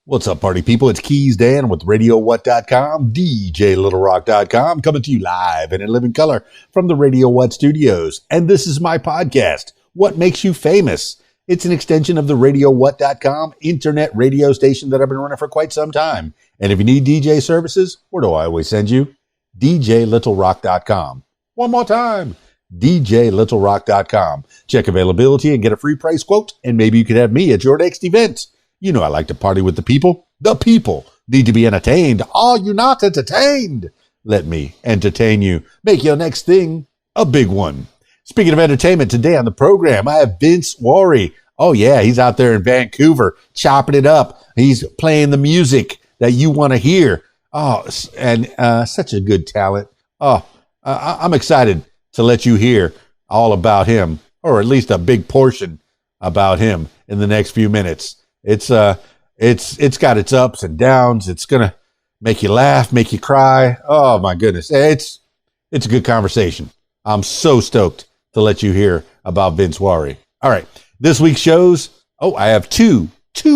What's up, party people? It's Keys Dan with RadioWhat.com, DJLittleRock.com, coming to you live and in living color from the Radio What studios. And this is my podcast, What Makes You Famous? It's an extension of the RadioWhat.com internet radio station that I've been running for quite some time. And if you need DJ services, where do I always send you? DJLittleRock.com. One more time, DJLittleRock.com. Check availability and get a free price quote, and maybe you could have me at your next event. You know I like to party with the people. The people need to be entertained. Are you not entertained? Let me entertain you. Make your next thing a big one. Speaking of entertainment, today on the program, I have Vince Warry. Oh, yeah, he's out there in Vancouver chopping it up. He's playing the music that you want to hear. Oh, and such a good talent. Oh, I'm excited to let you hear all about him, or at least a big portion about him in the next few minutes. It's got its ups and downs. It's gonna make you laugh, make you cry. Oh my goodness. It's a good conversation. I'm so stoked to let you hear about Vince Warry. All right. This week's shows. Oh, I have two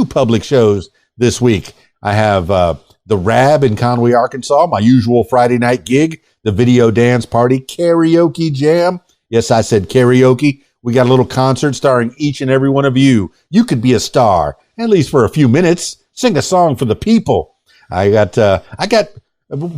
public shows this week. I have the Rab in Conway, Arkansas, my usual Friday night gig, the video dance party karaoke jam. Yes, I said karaoke. We got a little concert starring each and every one of you. You could be a star, at least for a few minutes. Sing a song for the people. I got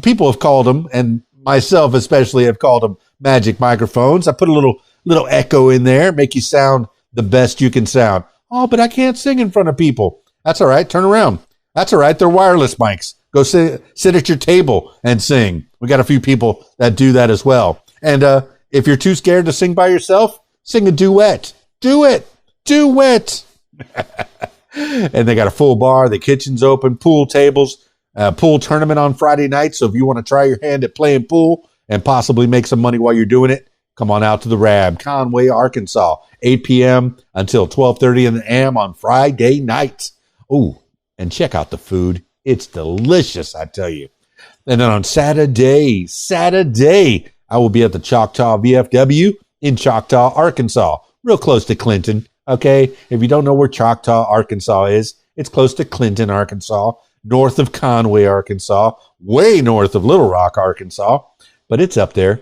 people have called them, and myself especially have called them magic microphones. I put a little echo in there, make you sound the best you can sound. Oh, but I can't sing in front of people. That's all right. Turn around. That's all right. They're wireless mics. Go sit at your table and sing. We got a few people that do that as well. And if you're too scared to sing by yourself, sing a duet. Do it. Duet. And they got a full bar. The kitchen's open. Pool tables. Pool tournament on Friday night. So if you want to try your hand at playing pool and possibly make some money while you're doing it, come on out to the Rab, Conway, Arkansas, 8 p.m. until 12:30 a.m. on Friday night. Oh, and check out the food. It's delicious, I tell you. And then on Saturday, I will be at the Choctaw VFW in Choctaw, Arkansas, real close to Clinton. Okay, if you don't know where Choctaw, Arkansas is, it's close to Clinton, Arkansas, north of Conway, Arkansas, way north of Little Rock, Arkansas, but it's up there.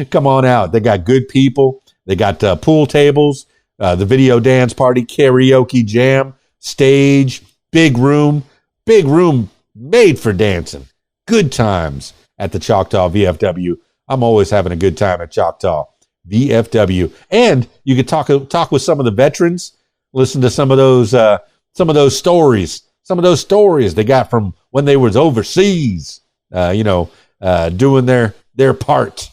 Come on out. They got good people. They got pool tables, the video dance party, karaoke jam, stage, big room made for dancing. Good times at the Choctaw VFW. I'm always having a good time at Choctaw VFW. And you could talk with some of the veterans, listen to some of those stories they got from when they was overseas, doing their part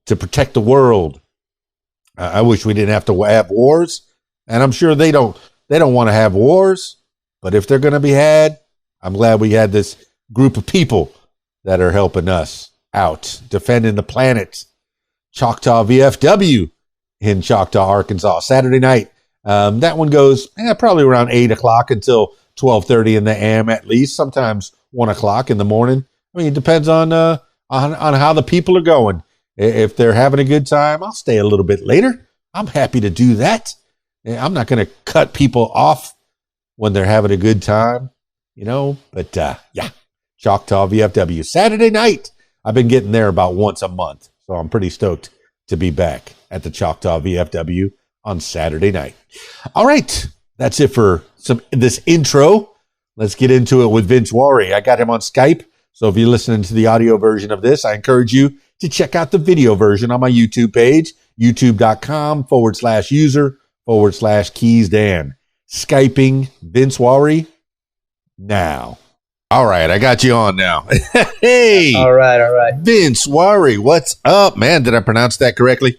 to protect the world. I wish we didn't have to have wars, and I'm sure they don't want to have wars, but if they're going to be had, I'm glad we had this group of people that are helping us out, defending the planet. Choctaw VFW in Choctaw, Arkansas, Saturday night. That one goes probably around 8 o'clock until 12:30 in the a.m. at least, sometimes 1 o'clock in the morning. I mean, it depends on how the people are going. If they're having a good time, I'll stay a little bit later. I'm happy to do that. I'm not going to cut people off when they're having a good time, but yeah, Choctaw VFW, Saturday night. I've been getting there about once a month, so I'm pretty stoked to be back at the Choctaw VFW on Saturday night. All right, that's it for this intro. Let's get into it with Vince Warry. I got him on Skype, so if you're listening to the audio version of this, I encourage you to check out the video version on my YouTube page, youtube.com/user/KeysDan. Skyping Vince Warry now. All right, I got you on now. Hey. All right. Vince Warry, what's up, man? Did I pronounce that correctly?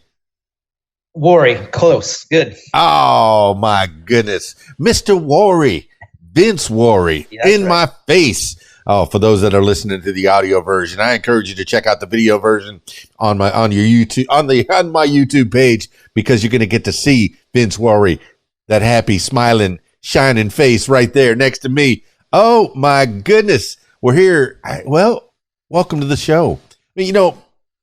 Warry, close. Good. Oh, my goodness. Mr. Warry, Vince Warry, in my face. Oh, for those that are listening to the audio version, I encourage you to check out the video version on my YouTube page, because you're going to get to see Vince Warry, that happy, smiling, shining face right there next to me. Oh, my goodness. We're here. Welcome to the show. Thank you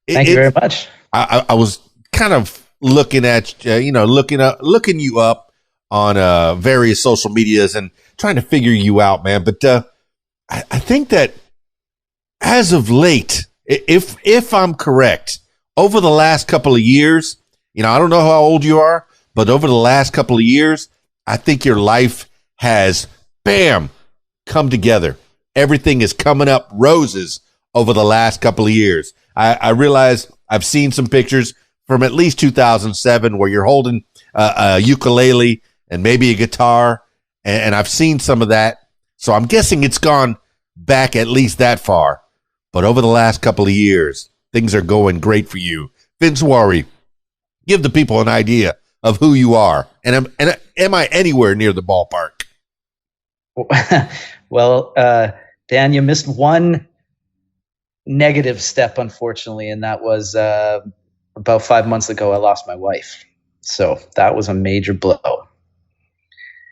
very much. I was kind of looking at, looking you up on various social medias, and trying to figure you out, man. But I think that as of late, if I'm correct, over the last couple of years, I don't know how old you are, but over the last couple of years, I think your life has, bam, come together. Everything is coming up roses over the last couple of years. I realize I've seen some pictures from at least 2007 where you're holding a ukulele and maybe a guitar, and I've seen some of that. So I'm guessing it's gone back at least that far. But over the last couple of years, things are going great for you. Vince Warry, give the people an idea of who you are. And am I anywhere near the ballpark? Well, Dan, you missed one negative step, unfortunately, and that was about 5 months ago, I lost my wife. So that was a major blow.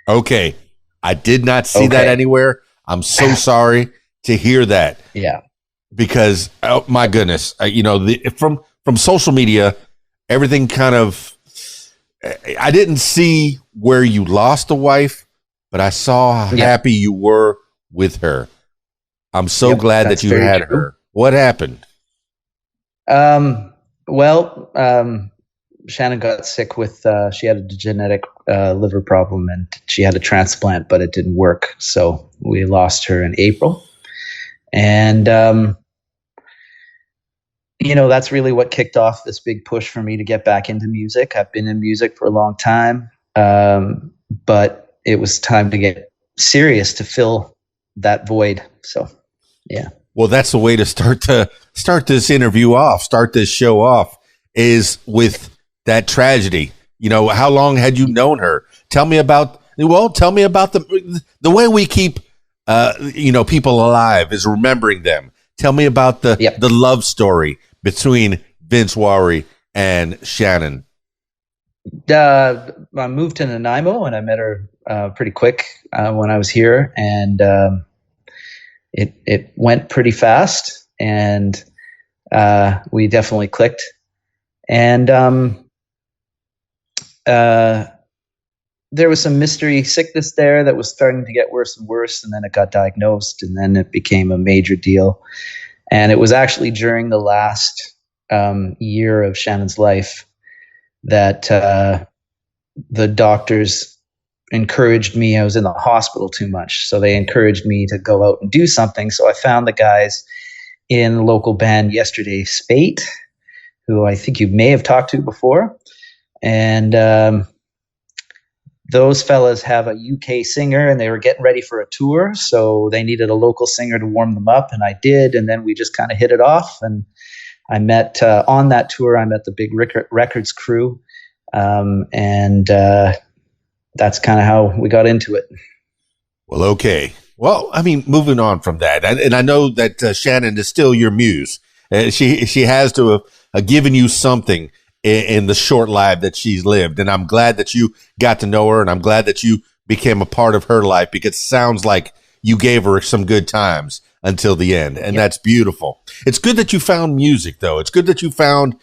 Okay. I did not see that anywhere. I'm so sorry to hear that. Yeah. Because, oh my goodness, from social media, everything kind of, I didn't see where you lost a wife, but I saw how happy you were with her. I'm so glad that you had her. What happened? Shannon got sick with, she had a genetic liver problem and she had a transplant, but it didn't work. So we lost her in April. And, that's really what kicked off this big push for me to get back into music. I've been in music for a long time, but it was time to get serious to fill that void. So, yeah. Well, that's the way to start this interview off, start this show off, is with that tragedy. How long had you known her? Tell me about the way we keep, people alive is remembering them. Tell me about the love story between Vince Warry and Shannon. I moved to Nanaimo and I met her pretty quick when I was here, and it went pretty fast, and we definitely clicked. And there was some mystery sickness there that was starting to get worse and worse, and then it got diagnosed, and then it became a major deal. And it was actually during the last year of Shannon's life that the doctors encouraged me. I was in the hospital too much, so they encouraged me to go out and do something. So I found the guys in the local band Yesterday Spate, who I think you may have talked to before. And those fellas have a UK singer, and they were getting ready for a tour, so they needed a local singer to warm them up, and I did, and then we just kind of hit it off. And I met on that tour, I met the Big Records crew, and that's kind of how we got into it. Well, okay. Well, I mean, moving on from that, and I know that Shannon is still your muse. She has to have given you something in the short life that she's lived. And I'm glad that you got to know her, and I'm glad that you became a part of her life, because it sounds like you gave her some good times until the end. And that's beautiful. It's good that you found music, though. It's good that you found,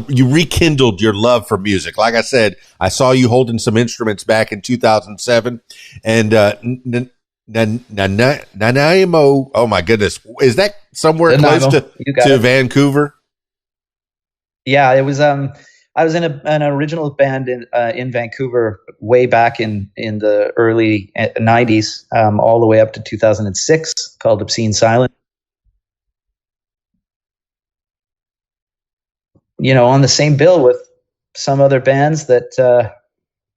you rekindled your love for music. Like I said, I saw you holding some instruments back in 2007, and, Nanaimo, oh my goodness. Is that somewhere Nanaimo, close to Vancouver? Yeah, it was. I was in an original band in Vancouver way back in the early 90s, all the way up to 2006, called Obscene Silence. On the same bill with some other bands that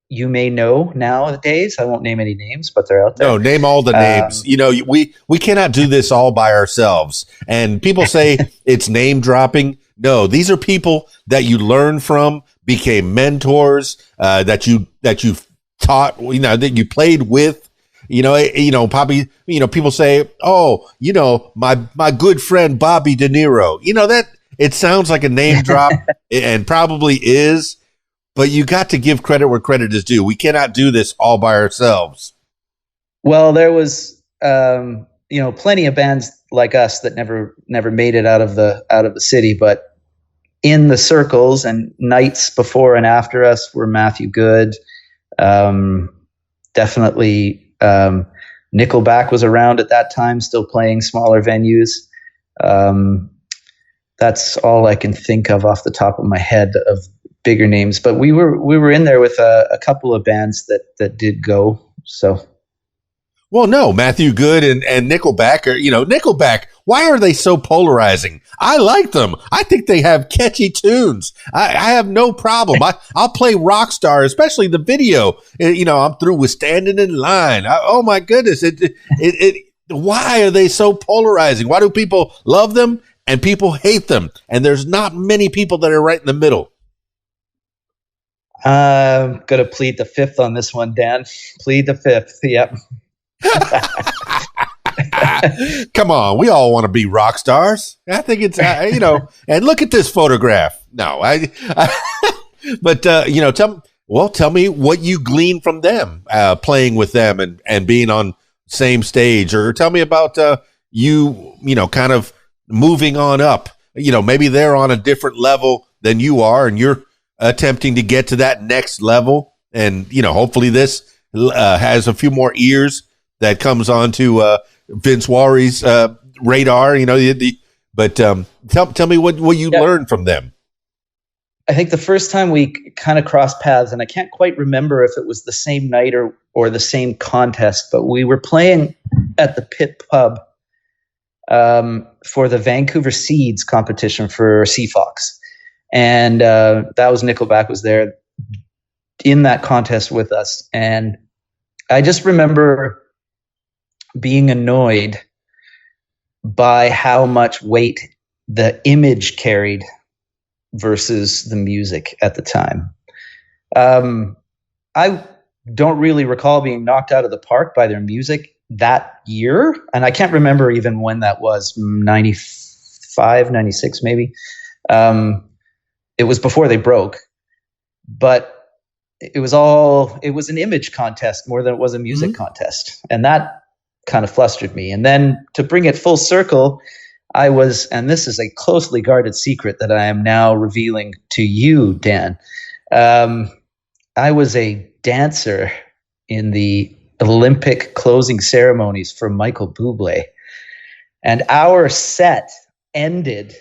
you may know nowadays. I won't name any names, but they're out there. No, name all the names. We cannot do this all by ourselves. And people say it's name dropping. No, these are people that you learn from, became mentors, that you taught, that you played with. Probably, people say, oh, my good friend Bobby De Niro. That it sounds like a name drop, and probably is, but you got to give credit where credit is due. We cannot do this all by ourselves. Well, there was, plenty of bands like us that never made it out of the city, but in the circles and nights before and after us were Matthew Good, definitely Nickelback was around at that time, still playing smaller venues. That's all I can think of off the top of my head of bigger names. But we were in there with a couple of bands that did go. So. Well, no, Matthew Good and Nickelback are, Nickelback, why are they so polarizing? I like them. I think they have catchy tunes. I have no problem. I'll play Rockstar, especially the video. I'm through with Standing in Line. Oh my goodness. Why are they so polarizing? Why do people love them and people hate them? And there's not many people that are right in the middle. I'm going to plead the fifth on this one, Dan. Plead the fifth. Yep. Come on, we all want to be rock stars. I think it's and look at this photograph. No, but tell me what you glean from them playing with them and being on same stage, or tell me about kind of moving on up. Maybe they're on a different level than you are, and you're attempting to get to that next level. And hopefully this has a few more ears that comes onto Vince Warry's radar, but tell me what you learned from them. I think the first time we kind of crossed paths, and I can't quite remember if it was the same night or the same contest, but we were playing at the Pit Pub for the Vancouver Seeds competition for Seafox. And that was Nickelback was there in that contest with us. And I just remember being annoyed by how much weight the image carried versus the music at the time. I don't really recall being knocked out of the park by their music that year. And I can't remember even when that was, 95, 96 maybe. It was before they broke. But it was an image contest more than it was a music contest. And that kind of flustered me. And then to bring it full circle, and this is a closely guarded secret that I am now revealing to you, Dan. I was a dancer in the Olympic closing ceremonies for Michael Bublé. And our set ended,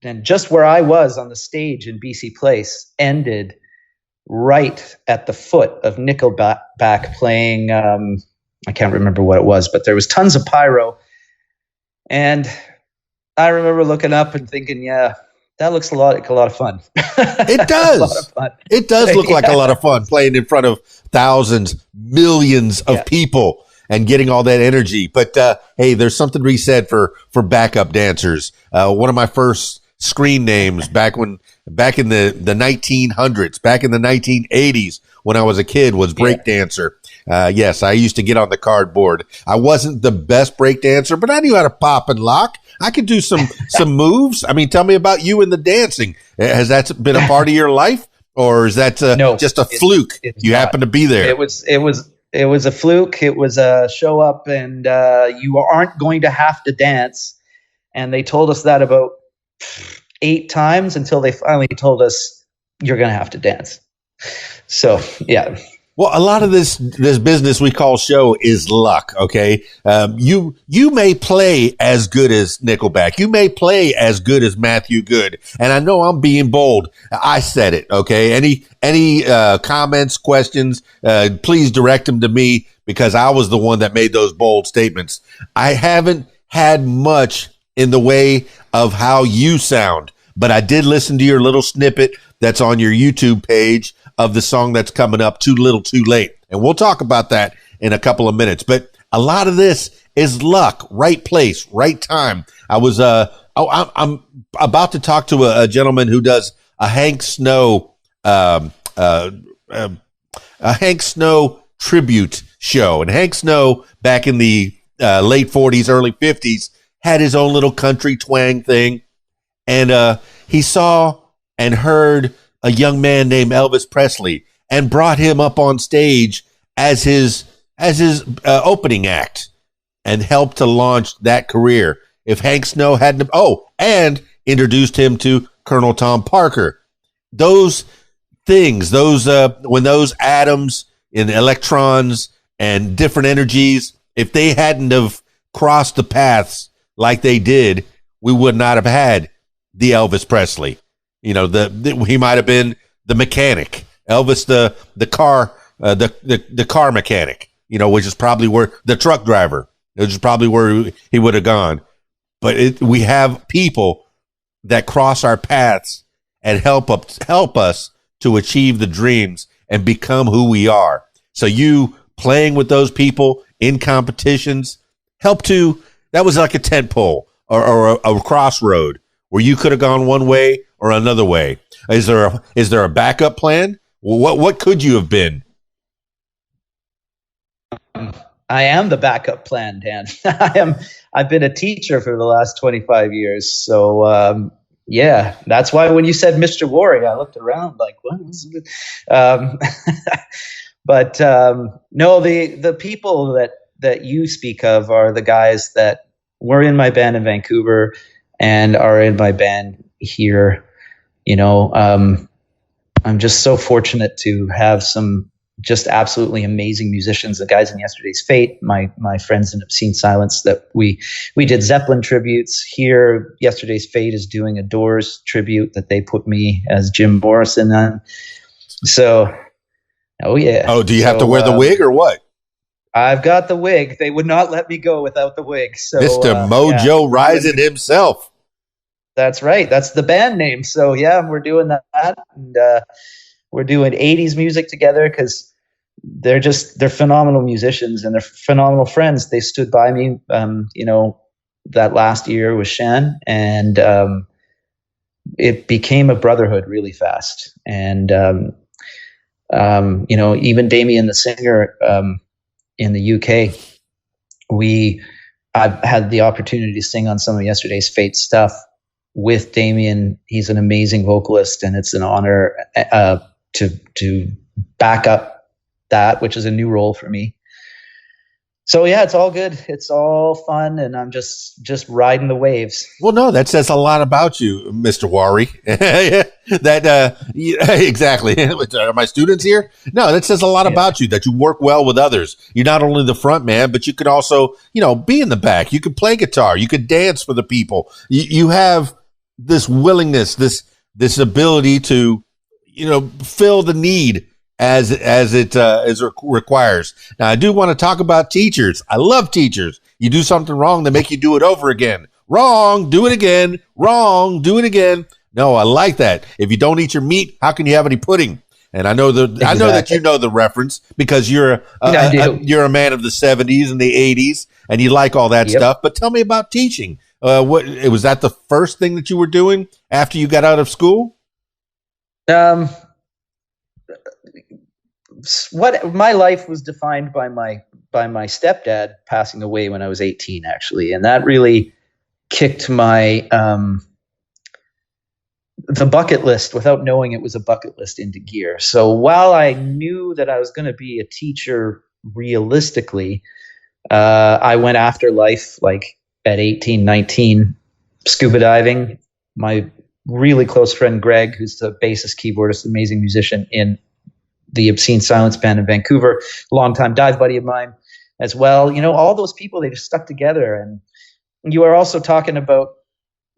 and just where I was on the stage in BC Place, ended right at the foot of Nickelback playing, I can't remember what it was, but there was tons of pyro. And I remember looking up and thinking, yeah, that looks like a lot of fun. It does. It does look like a lot of fun playing in front of thousands, millions of people and getting all that energy. But hey, there's something to be said for backup dancers. One of my first screen names back in the 1900s, back in the 1980s when I was a kid was breakdancer. Yes, I used to get on the cardboard. I wasn't the best breakdancer, but I knew how to pop and lock. I could do some moves. I mean, tell me about you and the dancing. Has that been a part of your life, or is that just a fluke? You happen to be there. It was a fluke. It was a show up, and you aren't going to have to dance. And they told us that about 8 times until they finally told us you're going to have to dance. So, yeah. Well, a lot of this business we call show is luck, okay? You may play as good as Nickelback. You may play as good as Matthew Good. And I know I'm being bold. I said it, okay? Any comments, questions, please direct them to me because I was the one that made those bold statements. I haven't had much in the way of how you sound, but I did listen to your little snippet that's on your YouTube page of the song that's coming up, Too Little Too Late. And we'll talk about that in a couple of minutes. But a lot of this is luck, right place, right time. I'm about to talk to a gentleman who does a Hank Snow, a Hank Snow tribute show. And Hank Snow, back in the late 40s, early 50s, had his own little country twang thing. And he saw and heard a young man named Elvis Presley and brought him up on stage as his opening act and helped to launch that career. If Hank Snow hadn't, and introduced him to Colonel Tom Parker. Those things, when those atoms and electrons and different energies. If they hadn't have crossed the paths like they did, we would not have had the Elvis Presley. You know, he might have been the mechanic, Elvis, the car mechanic, you know, which is probably where the truck driver, which is probably where he would have gone. But we have people that cross our paths and help us to achieve the dreams and become who we are. So you playing with those people in competitions that was like a tent pole or a crossroad where you could have gone one way or another way. Is there a backup plan? What could you have been? I am the backup plan, Dan. I've been a teacher for the last 25 years. So, yeah, that's why when you said Mr. Warry, I looked around like, what was it? But no, the people that you speak of are the guys that were in my band in Vancouver and are in my band here. You know, I'm just so fortunate to have some just absolutely amazing musicians, the guys in Yesterday's Fate, my friends in Obscene Silence, that we did Zeppelin tributes here. Yesterday's Fate is doing a Doors tribute that they put me as Jim Morrison on. So, oh yeah. Oh, do you have to wear the wig or what? I've got the wig. They would not let me go without the wig. So Mr. Mojo Risin himself. That's right. That's the band name. So yeah, we're doing that, and we're doing 80s music together because they're phenomenal musicians and they're phenomenal friends. They stood by me, you know, that last year with Shan, and it became a brotherhood really fast. And you know, even Damien, the singer, in the UK, I've had the opportunity to sing on some of Yesterday's Fate stuff with Damien. He's an amazing vocalist, and it's an honor to back up that, which is a new role for me. So yeah, it's all good. It's all fun, and I'm just riding the waves. Well, no, that says a lot about you, Mr. Warry. Exactly. Are my students here? No, that says a lot about you, that you work well with others. You're not only the front man, but you could also, you know, be in the back. You could play guitar. You could dance for the people. You have this willingness, this ability to, you know, fill the need as it requires. Now, I do want to talk about teachers. I love teachers. You do something wrong, they make you do it over again. Wrong, do it again. Wrong, do it again. No, I like that. If you don't eat your meat, how can you have any pudding? And I know that you know the reference because you're a man of the 70s and the 80s, and you like all that stuff. But tell me about teaching. Was that the first thing that you were doing after you got out of school? What my life was defined by my stepdad passing away when I was 18, actually, and that really kicked my the bucket list, without knowing it was a bucket list, into gear. So while I knew that I was going to be a teacher realistically, I went after life like at 18, 19, scuba diving. My really close friend Greg, who's the bassist, keyboardist, amazing musician in the Obscene Silence band in Vancouver, longtime dive buddy of mine as well. You know, all those people, they just stuck together. And you are also talking about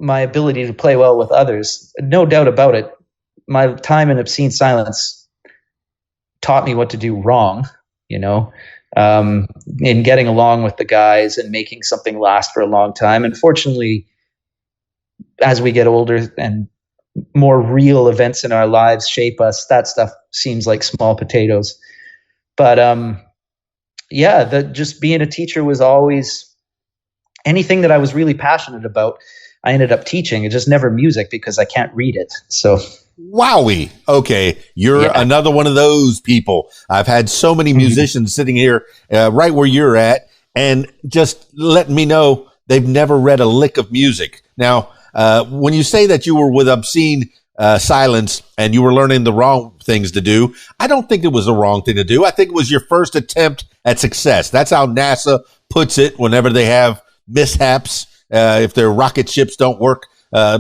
my ability to play well with others. No doubt about it. My time in Obscene Silence taught me what to do wrong, you know, in getting along with the guys and making something last for a long time. And fortunately, as we get older and more real events in our lives shape us, that stuff seems like small potatoes. But yeah, just being a teacher was always anything that I was really passionate about. I ended up teaching. It's just never music because I can't read it. So wowie. Okay, you're another one of those people. I've had so many musicians sitting here right where you're at and just letting me know they've never read a lick of music. Now, when you say that you were with Obscene Silence and you were learning the wrong things to do, I don't think it was the wrong thing to do. I think it was your first attempt at success. That's how NASA puts it whenever they have mishaps, if their rocket ships don't work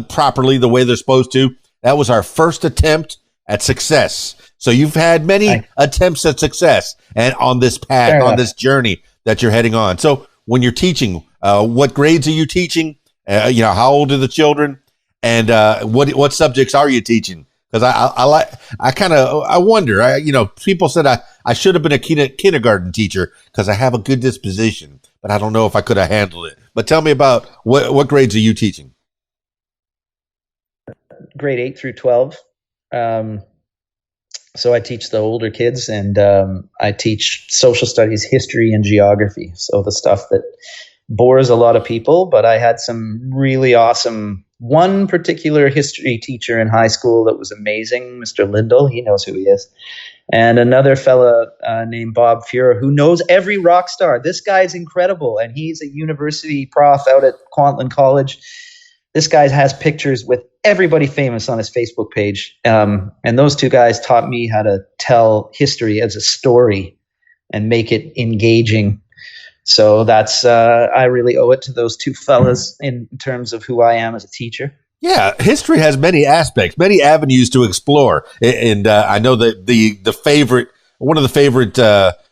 properly the way they're supposed to. That was our first attempt at success. So you've had many attempts at success and on this path, on this journey that you're heading on. So when you're teaching, what grades are you teaching? How old are the children? And what subjects are you teaching? Because I wonder. People said I should have been a kindergarten teacher because I have a good disposition, but I don't know if I could have handled it. But tell me about what grades are you teaching? Grade 8 through 12. So I teach the older kids, and I teach social studies, history, and geography. So the stuff that bores a lot of people, but I had some really awesome, one particular history teacher in high school that was amazing, Mr. Lindell. He knows who he is. And another fella named Bob Fura, who knows every rock star. This guy's incredible, and he's a university prof out at Kwantlen College. This guy has pictures with everybody famous on his Facebook page. And those two guys taught me how to tell history as a story and make it engaging. So that's I really owe it to those two fellas in terms of who I am as a teacher. Yeah, history has many aspects, many avenues to explore. And I know that one of the favorite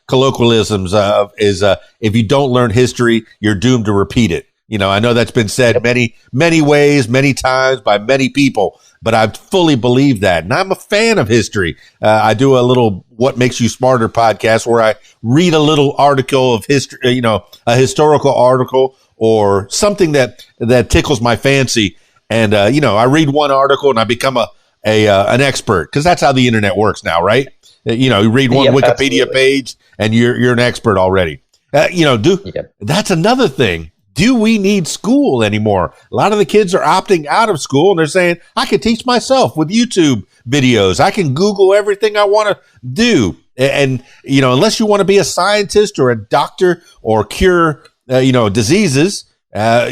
colloquialisms is if you don't learn history, you're doomed to repeat it. I know that's been said many ways, many times by many people, but I fully believe that. And I'm a fan of history. I do a little What Makes You Smarter podcast where I read a little article of history, a historical article or something that tickles my fancy. And, I read one article and I become an expert because that's how the internet works now, right? You read one Wikipedia page and you're an expert already. That's another thing. Do we need school anymore? A lot of the kids are opting out of school and they're saying, I can teach myself with YouTube videos. I can Google everything I want to do. And, unless you want to be a scientist or a doctor or cure, diseases, why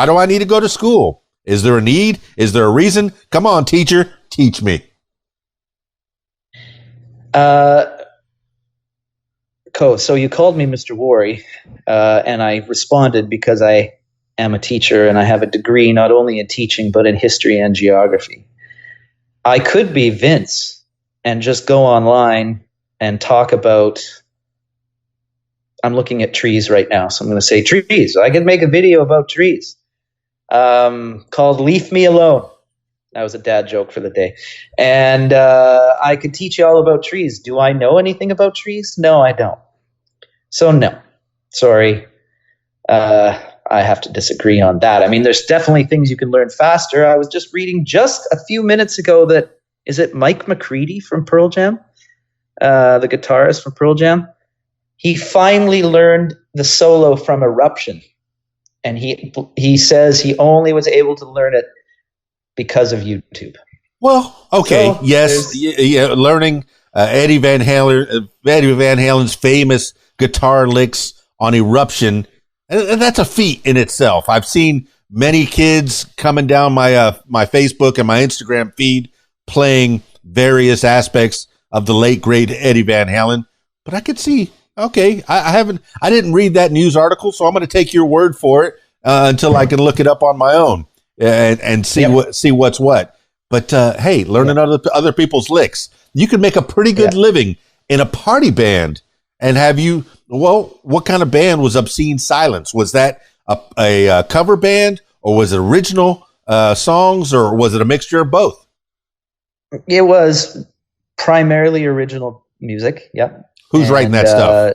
do I need to go to school? Is there a need? Is there a reason? Come on, teacher, teach me. So you called me Mr. Warry, and I responded because I am a teacher and I have a degree not only in teaching but in history and geography. I could be Vince and just go online and talk about, I'm looking at trees right now, so I'm going to say trees. I could make a video about trees called Leave Me Alone. That was a dad joke for the day. And I could teach you all about trees. Do I know anything about trees? No, I don't. So no, sorry. I have to disagree on that. I mean, there's definitely things you can learn faster. I was just reading just a few minutes ago that, is it Mike McCready from Pearl Jam? The guitarist from Pearl Jam? He finally learned the solo from Eruption. And he says he only was able to learn it because of YouTube. Well, okay, so yes, learning Eddie Van Halen's famous guitar licks on Eruption, and that's a feat in itself. I've seen many kids coming down my my Facebook and my Instagram feed playing various aspects of the late great Eddie Van Halen, but I could see. Okay, I didn't read that news article, so I'm going to take your word for it until I can look it up on my own and see what's what. But hey, learning other people's licks, you can make a pretty good living in a party band. And what kind of band was Obscene Silence? Was that a cover band, or was it original songs, or was it a mixture of both? It was primarily original music. Yep. Who's writing that stuff?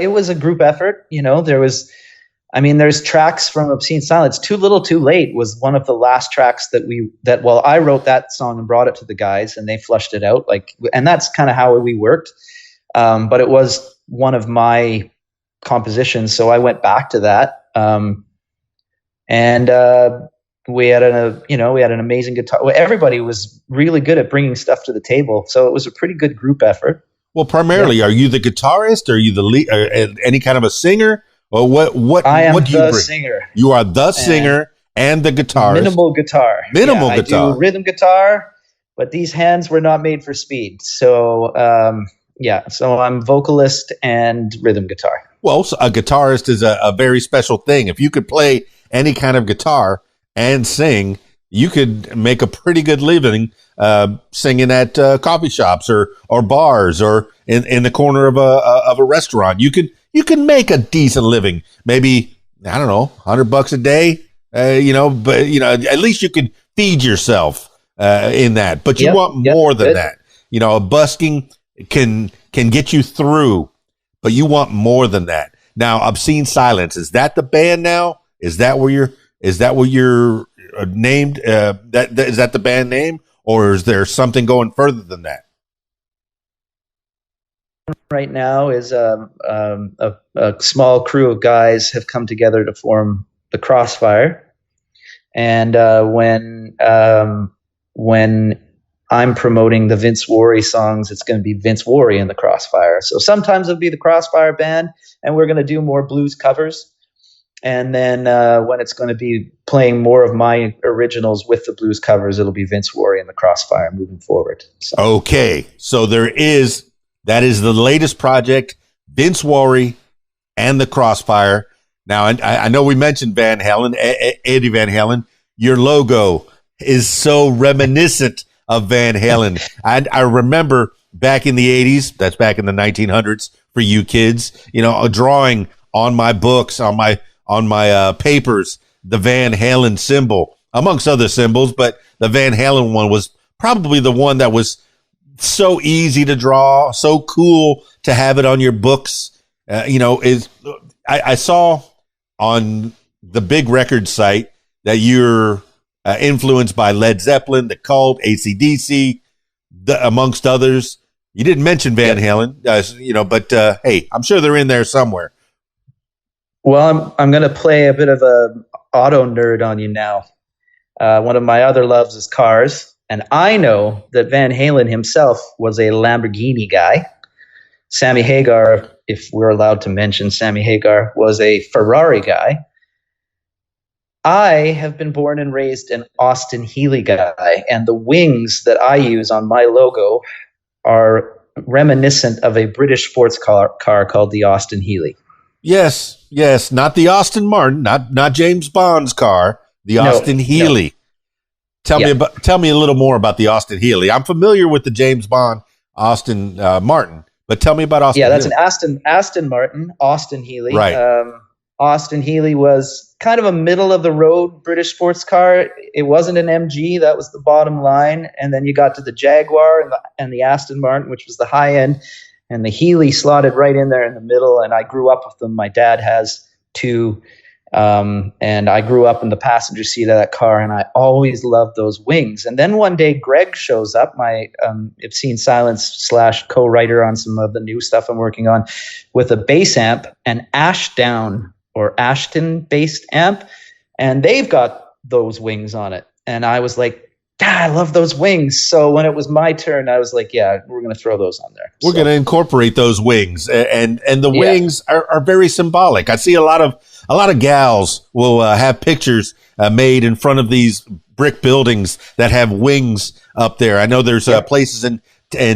It was a group effort. There's tracks from Obscene Silence. Too Little Too Late was one of the last tracks that I wrote that song and brought it to the guys and they flushed it out. And that's kind of how we worked. But it was one of my compositions. So I went back to that. We had an amazing guitar. Everybody was really good at bringing stuff to the table. So it was a pretty good group effort. Well, primarily, are you the guitarist? Are you the lead? Any kind of a singer? Or what? I am what do you the bring? Singer. You are the singer and the guitarist. Minimal guitar. Minimal guitar. I do rhythm guitar, but these hands were not made for speed. So, so I'm vocalist and rhythm guitar. Well, so a guitarist is a very special thing. If you could play any kind of guitar and sing, you could make a pretty good living singing at coffee shops or bars or in the corner of a restaurant. You can make a decent living. Maybe, I don't know, $100 a day. But at least you can feed yourself in that. But you want more than that. A busking can get you through, but you want more than that. Now, Obscene Silence, is that the band now? Is that where you're named? Is that the band name, or is there something going further than that? Right now is a small crew of guys have come together to form the Crossfire, and when I'm promoting the Vince Warry songs, it's going to be Vince Warry and the Crossfire. So sometimes it'll be the Crossfire band, and we're going to do more blues covers. And then when it's going to be playing more of my originals with the blues covers, it'll be Vince Warry and the Crossfire moving forward. So. Okay, so that is the latest project, Vince Warry and the Crossfire. Now, I know we mentioned Van Halen, Eddie Van Halen. Your logo is so reminiscent of Van Halen. I remember back in the 80s, that's back in the 1900s for you kids, drawing on my books, on my papers, the Van Halen symbol, amongst other symbols, but the Van Halen one was probably the one that was so easy to draw, so cool to have it on your books. I saw on the big record site that you're influenced by Led Zeppelin, The Cult, AC/DC, amongst others. You didn't mention Van Halen, but hey, I'm sure they're in there somewhere. Well, I'm going to play a bit of a auto nerd on you now. One of my other loves is cars, and I know that Van Halen himself was a Lamborghini guy. Sammy Hagar, if we're allowed to mention Sammy Hagar, was a Ferrari guy. I have been born and raised an Austin Healey guy, and the wings that I use on my logo are reminiscent of a British sports car called the Austin Healey. Yes, not the Aston Martin, not James Bond's car, the Austin Healey. No. Tell me a little more about the Austin Healey. I'm familiar with the James Bond Aston Martin, but tell me about Austin. Yeah, that's Healey. An Aston Martin, Austin Healey. Right. Austin Healey was kind of a middle of the road British sports car. It wasn't an MG, that was the bottom line, and then you got to the Jaguar and the Aston Martin, which was the high end. And the Healey slotted right in there in the middle, and I grew up with them. My dad has two, and I grew up in the passenger seat of that car, and I always loved those wings. And then one day, Greg shows up, my Obscene Silence / co-writer on some of the new stuff I'm working on, with a bass amp, an Ashdown or Ashton-based amp, and they've got those wings on it. And I was like, God, I love those wings. So when it was my turn, I was like, yeah, we're going to throw those on there. We're going to incorporate those wings, and the wings are very symbolic. I see a lot of gals will have pictures made in front of these brick buildings that have wings up there. I know there's places in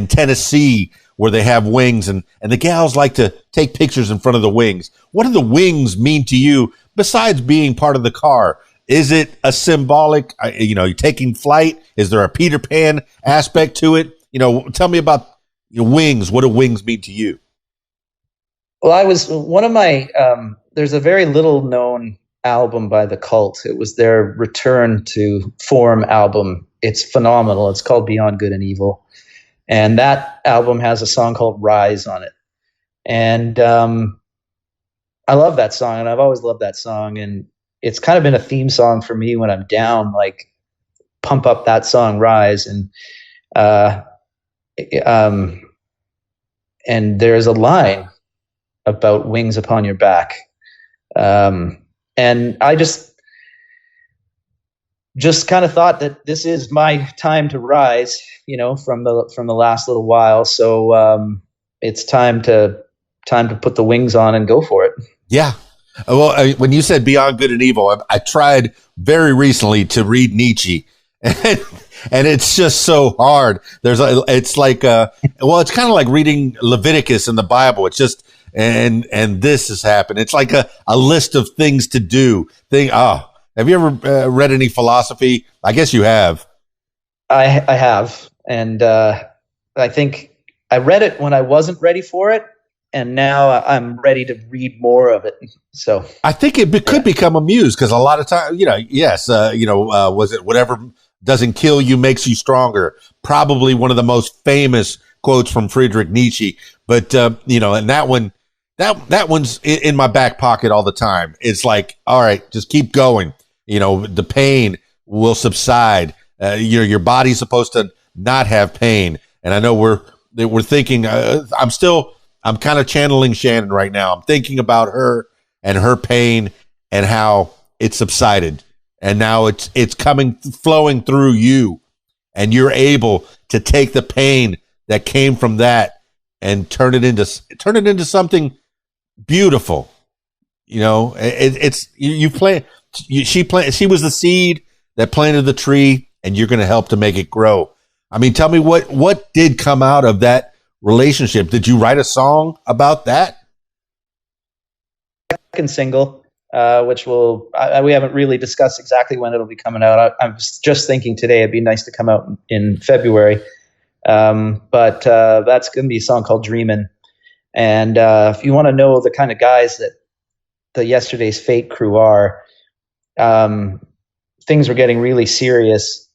Tennessee where they have wings, and the gals like to take pictures in front of the wings. What do the wings mean to you besides being part of the car? Is it a symbolic, you're taking flight? Is there a Peter Pan aspect to it? Tell me about your wings. What do wings mean to you? Well, I was one of my, there's a very little known album by The Cult. It was their return to form album. It's phenomenal. It's called Beyond Good and Evil. And that album has a song called Rise on it. And I love that song, and I've always loved that song. And it's kind of been a theme song for me when I'm down, like pump up that song, Rise. And there's a line about wings upon your back. And I just kind of thought that this is my time to rise, from the last little while. So it's time to put the wings on and go for it. Yeah. Well, when you said Beyond Good and Evil, I tried very recently to read Nietzsche, and it's just so hard. It's like, it's kind of like reading Leviticus in the Bible. It's just, and this has happened. It's like a list of things to do. Have you ever read any philosophy? I guess you have. I have, and I think I read it when I wasn't ready for it, and now I'm ready to read more of it. So I think could become a muse because a lot of times, yes, was it whatever doesn't kill you makes you stronger? Probably one of the most famous quotes from Friedrich Nietzsche. But and that one's in my back pocket all the time. It's like, all right, just keep going. The pain will subside. Your body's supposed to not have pain, and I know we're thinking. I'm kind of channeling Shannon right now. I'm thinking about her and her pain and how it subsided, and now it's flowing through you, and you're able to take the pain that came from that and turn it into something beautiful. She was the seed that planted the tree, and you're going to help to make it grow. I mean, tell me what did come out of that relationship? Did you write a song about that? Second single, which we haven't really discussed exactly when it'll be coming out. I'm just thinking today it'd be nice to come out in February. But that's going to be a song called Dreamin'. And if you want to know the kind of guys that the Yesterday's Fate crew are, things were getting really serious.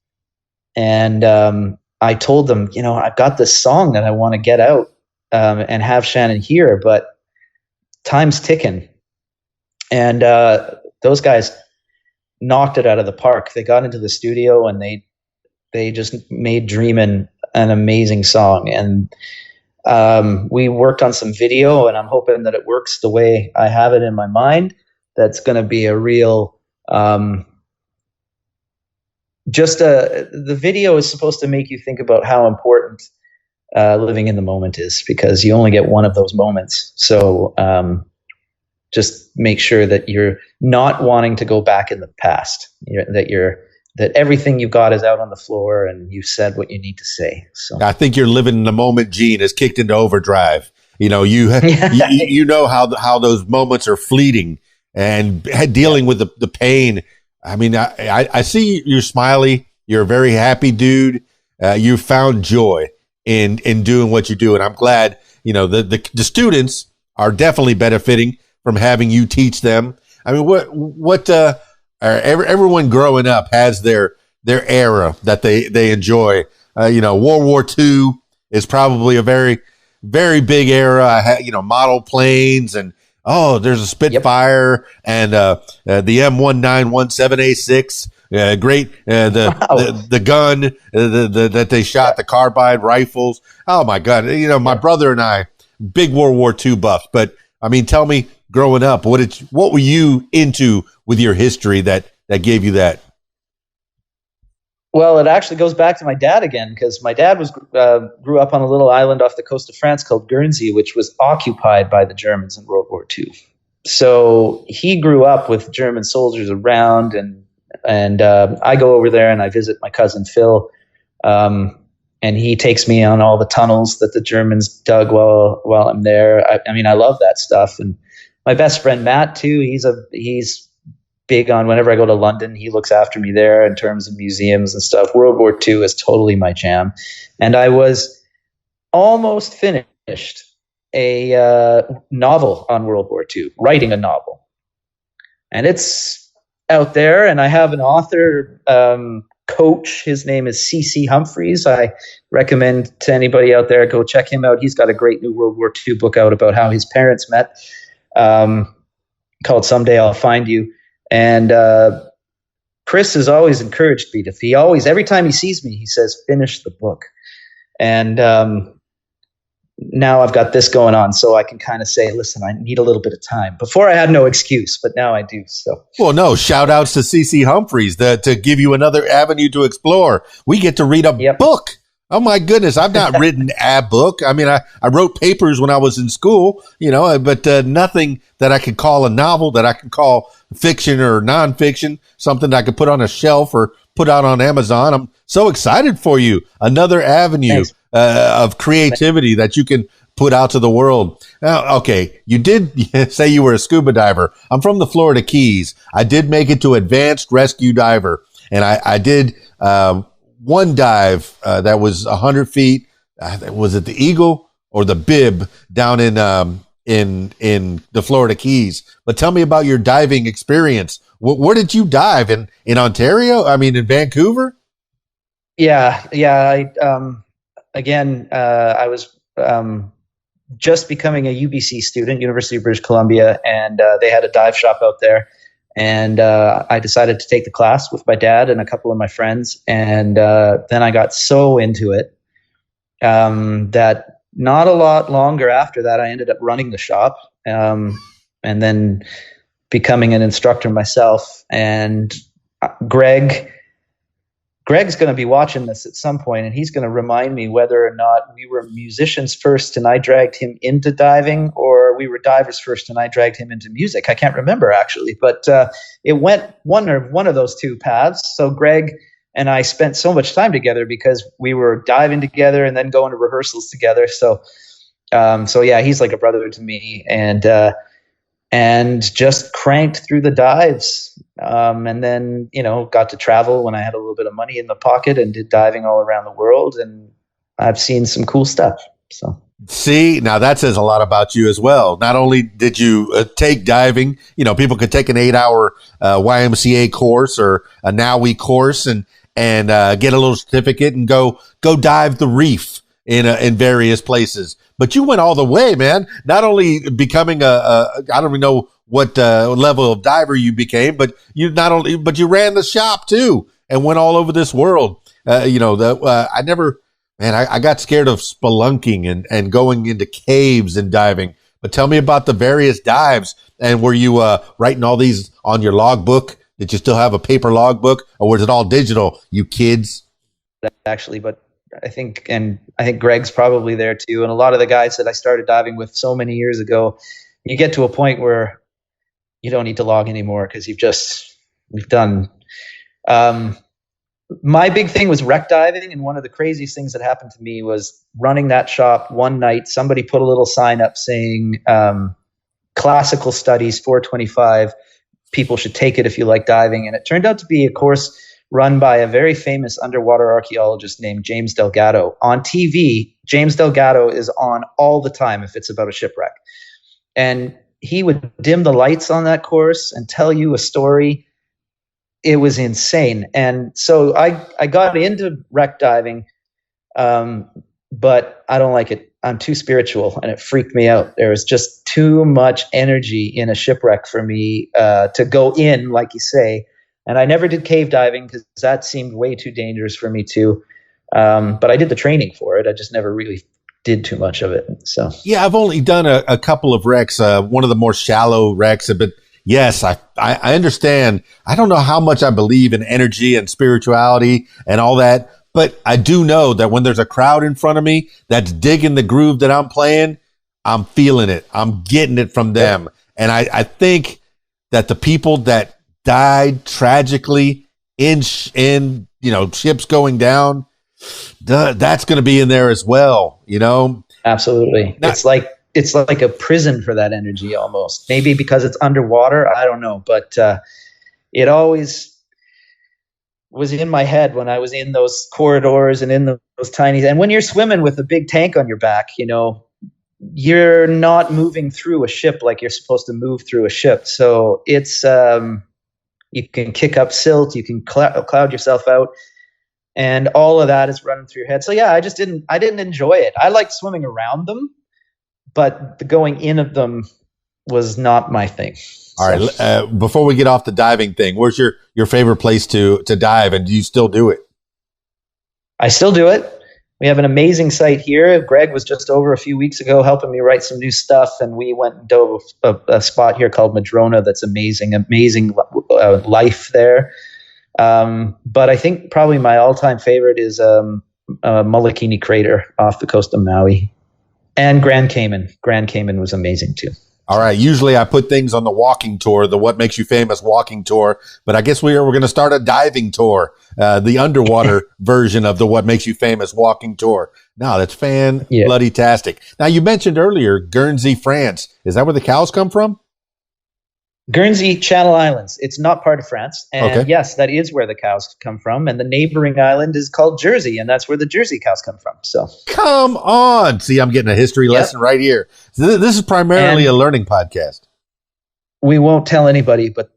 And I told them, I've got this song that I want to get out and have Shannon hear, but time's ticking. And those guys knocked it out of the park. They got into the studio and they just made Dreamin' an amazing song. And we worked on some video, and I'm hoping that it works the way I have it in my mind. That's going to be a real the video is supposed to make you think about how important living in the moment is, because you only get one of those moments. So just make sure that you're not wanting to go back in the past, that everything you've got is out on the floor and you said what you need to say. So I think you're living in the moment. Gene is kicked into overdrive. You know how those moments are fleeting, and dealing with the pain. I mean, I see you're smiley. You're a very happy dude. You found joy in doing what you do, and I'm glad. The students are definitely benefiting from having you teach them. I mean, everyone growing up has their era that they enjoy. World War II is probably a very, very big era. Model planes and there's a Spitfire and the M1917A6. Great. The gun that they shot, the carbide rifles. Oh my God. My brother and I, big World War II buffs. But I mean, tell me, growing up, what were you into with your history that gave you that? Well, it actually goes back to my dad again, because my dad grew up on a little island off the coast of France called Guernsey, which was occupied by the Germans in World War II. So he grew up with German soldiers around, and I go over there and I visit my cousin Phil, and he takes me on all the tunnels that the Germans dug while I'm there. I mean, I love that stuff. And my best friend Matt too, he's big on, whenever I go to London, he looks after me there in terms of museums and stuff. World War II is totally my jam. And I was almost finished a novel on World War II, writing a novel. And it's out there, and I have an author coach. His name is C.C. Humphreys. I recommend to anybody out there, go check him out. He's got a great new World War II book out about how his parents met, called Someday I'll Find You. And Chris has always encouraged me every time he sees me, he says, finish the book. And now I've got this going on, so I can kind of say, listen, I need a little bit of time. Before I had no excuse, but now I do. So, well, no, shout outs to C.C. Humphreys to give you another avenue to explore. We get to read a book. Oh my goodness, I've not written a book. I mean, I wrote papers when I was in school, but nothing that I could call a novel, that I could call fiction or nonfiction, something that I could put on a shelf or put out on Amazon. I'm so excited for you. Another avenue of creativity that you can put out to the world. Now, okay, you did say you were a scuba diver. I'm from the Florida Keys. I did make it to advanced rescue diver, and I did one dive that was 100 feet. Was it the Eagle or the Bib down in the Florida Keys? But tell me about your diving experience. Where did you dive in Ontario? I mean, in Vancouver? Yeah. I was just becoming a UBC student, University of British Columbia, and they had a dive shop out there. And I decided to take the class with my dad and a couple of my friends. And then I got so into it that not a lot longer after that, I ended up running the shop and then becoming an instructor myself. And Greg's going to be watching this at some point, and he's going to remind me whether or not we were musicians first and I dragged him into diving, or we were divers first and I dragged him into music. I can't remember actually, but it went one of those two paths. So Greg and I spent so much time together because we were diving together and then going to rehearsals together. So yeah, he's like a brother to me, and just cranked through the dives. And then, got to travel when I had a little bit of money in the pocket and did diving all around the world. And I've seen some cool stuff. So see, now that says a lot about you as well. Not only did you take diving, people could take an 8-hour YMCA course or a NAUI course and get a little certificate and go dive the reef in various places. But you went all the way, man. Not only becoming I don't even know what level of diver you became, but you ran the shop too and went all over this world. I got scared of spelunking and going into caves and diving. But tell me about the various dives. And were you writing all these on your logbook? Did you still have a paper logbook, or was it all digital, you kids? Actually, but I think Greg's probably there too. And a lot of the guys that I started diving with so many years ago, you get to a point where you don't need to log anymore because we've done. My big thing was wreck diving. And one of the craziest things that happened to me was running that shop one night. Somebody put a little sign up saying, classical studies 425, people should take it if you like diving. And it turned out to be a course run by a very famous underwater archaeologist named James Delgado. On TV, James Delgado is on all the time if it's about a shipwreck. And he would dim the lights on that course and tell you a story. It was insane. And so I got into wreck diving, but I don't like it. I'm too spiritual and it freaked me out. There was just too much energy in a shipwreck for me to go in, like you say. And I never did cave diving because that seemed way too dangerous for me too. But I did the training for it. I just never really did too much of it. So yeah, I've only done a couple of wrecks, one of the more shallow wrecks, but yes, I understand. I don't know how much I believe in energy and spirituality and all that, but I do know that when there's a crowd in front of me that's digging the groove that I'm playing, I'm feeling it. I'm getting it from them. Yep. And I think that the people that died tragically in ships going down, that's going to be in there as well, Absolutely. It's like a prison for that energy almost. Maybe because it's underwater, I don't know, but it always was in my head when I was in those corridors and in those tiny. And when you're swimming with a big tank on your back, you're not moving through a ship like you're supposed to move through a ship. So it's you can kick up silt, you can cloud yourself out. And all of that is running through your head. So yeah, I didn't enjoy it. I liked swimming around them, but the going in of them was not my thing. All right. Before we get off the diving thing, where's your favorite place to dive, and do you still do it? I still do it. We have an amazing site here. Greg was just over a few weeks ago helping me write some new stuff, and we went and dove a spot here called Madrona that's amazing life there. But I think probably my all-time favorite is Mullikini Crater off the coast of Maui, and Grand Cayman. Grand Cayman was amazing too. All right. Usually I put things on the walking tour, the What Makes You Famous walking tour, but I guess we're going to start a diving tour, the underwater version of the What Makes You Famous walking tour. No, that's bloody-tastic. Now, you mentioned earlier Guernsey, France. Is that where the cows come from? Guernsey, Channel Islands. It's not part of France. And yes, that is where the cows come from. And the neighboring island is called Jersey, and that's where the Jersey cows come from. So come on. See, I'm getting a history lesson right here. So this is primarily a learning podcast. We won't tell anybody, but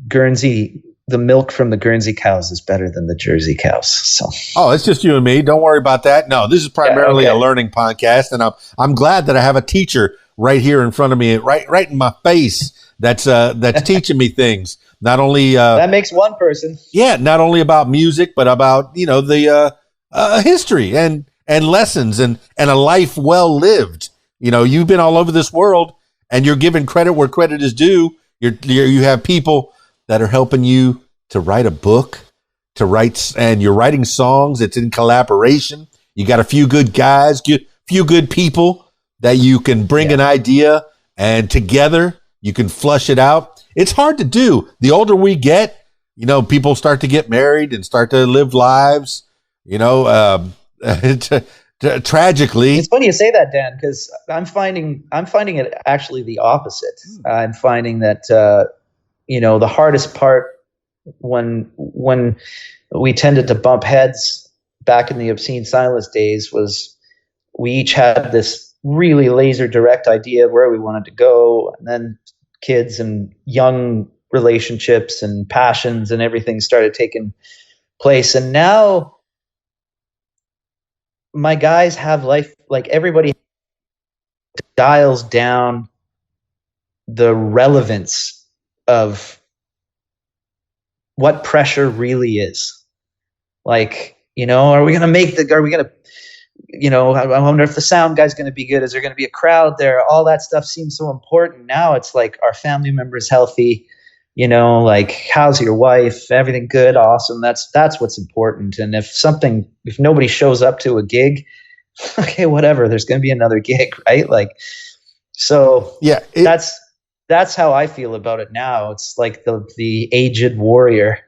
Guernsey, the milk from the Guernsey cows is better than the Jersey cows. So it's just you and me. Don't worry about that. No, this is primarily a learning podcast, and I'm glad that I have a teacher right here in front of me, right in my face. That's teaching me things. Not only that makes one person. Yeah, not only about music, but about the history and lessons and a life well lived. You've been all over this world, and you're giving credit where credit is due. You have people that are helping you to write a book, and you're writing songs. It's in collaboration. You got a few good guys, few good people that you can bring an idea, and together you can flush it out. It's hard to do. The older we get, people start to get married and start to live lives, tragically. It's funny you say that, Dan, because I'm finding it actually the opposite. I'm finding that, the hardest part when we tended to bump heads back in the Obscene Silence days was we each had this really laser direct idea of where we wanted to go, and then kids and young relationships and passions and everything started taking place. And now my guys have life, like everybody dials down the relevance of what pressure really is. Like, are we going to, I wonder if the sound guy's going to be good. Is there going to be a crowd there? All that stuff seems so important. Now it's like, our family members healthy, like, how's your wife? Everything good? Awesome. That's what's important. And if nobody shows up to a gig, okay, whatever, there's going to be another gig, right? Like, so that's how I feel about it now. It's like the aged warrior.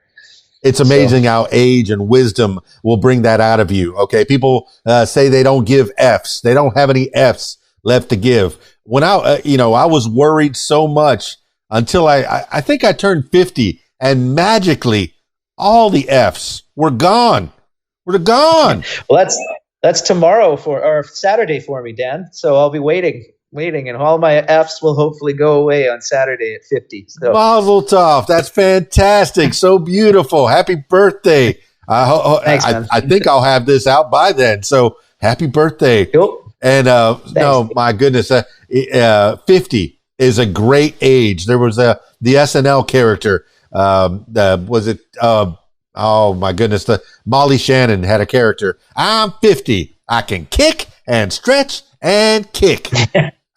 It's amazing how age and wisdom will bring that out of you. Okay. People say they don't give F's. They don't have any F's left to give. When I was worried so much until I think I turned 50, and magically all the F's were gone. We're gone. Well, that's tomorrow or Saturday for me, Dan. So I'll be waiting, and all my F's will hopefully go away on Saturday at 50. So. Mazel tov. That's fantastic. So beautiful. Happy birthday. Thanks, man. I think I'll have this out by then. So happy birthday. Cool. And no, my goodness, 50 is a great age. There was the SNL character. Was it? Oh my goodness, the Molly Shannon had a character. I'm 50. I can kick and stretch and kick.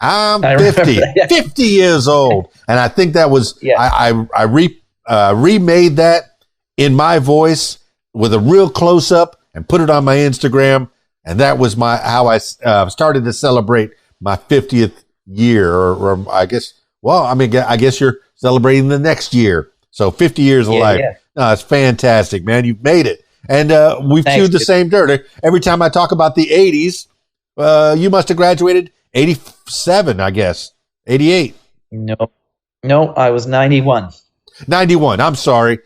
I'm 50, 50 years old. And I think that was, I remade that in my voice with a real close up and put it on my Instagram. And that was how I started to celebrate my 50th year, or I guess, I guess you're celebrating the next year. So 50 years of life. Yeah. No, it's fantastic, man. You've made it. And we've chewed the same dirt. Every time I talk about the 80s, you must have graduated 87, I guess. 88. No, I was 91. 91. I'm sorry.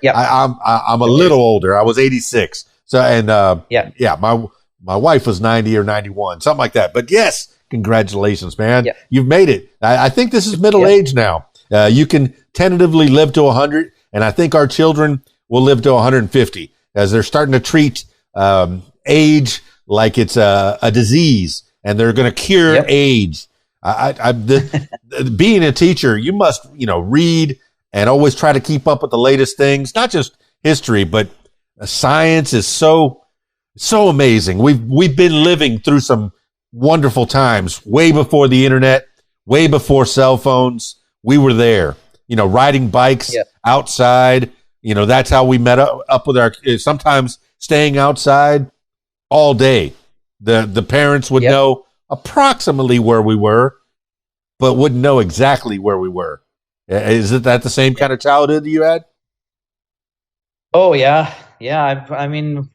Yeah. I'm a little older. I was 86. So, and my wife was 90 or 91, something like that. But yes, congratulations, man. Yeah. You've made it. I think this is middle age now. You can tentatively live to 100, and I think our children will live to 150 as they're starting to treat age like it's a disease, and they're going to cure age. Being a teacher, you must, read and always try to keep up with the latest things, not just history, but science is so amazing. We've been living through some wonderful times way before the internet, way before cell phones. We were there, riding bikes outside. That's how we met up with sometimes staying outside all day. The parents would know approximately where we were, but wouldn't know exactly where we were. Is that the same kind of childhood that you had? Oh, yeah. Yeah. I mean,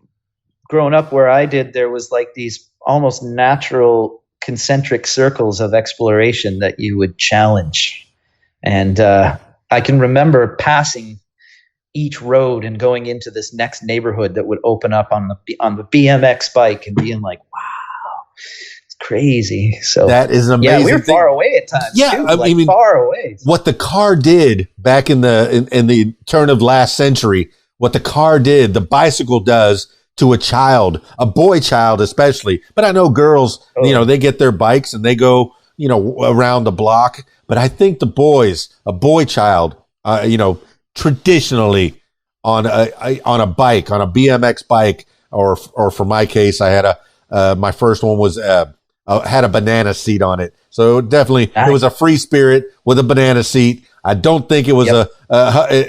growing up where I did, there was like these almost natural concentric circles of exploration that you would challenge. And I can remember passing each road and going into this next neighborhood that would open up on the BMX bike and being like, wow, it's crazy. So that is an amazing yeah, we were thing. far away at times too, I mean, far away. what the car did back in the turn of last century, what the car did, the bicycle does to a child, a boy child especially. But I know girls, they get their bikes and they go, around the block. But I think a boy child, traditionally on a bike, on a BMX bike, or for my case, I had my first one was had a banana seat on it. So definitely it was a free spirit with a banana seat. I don't think it was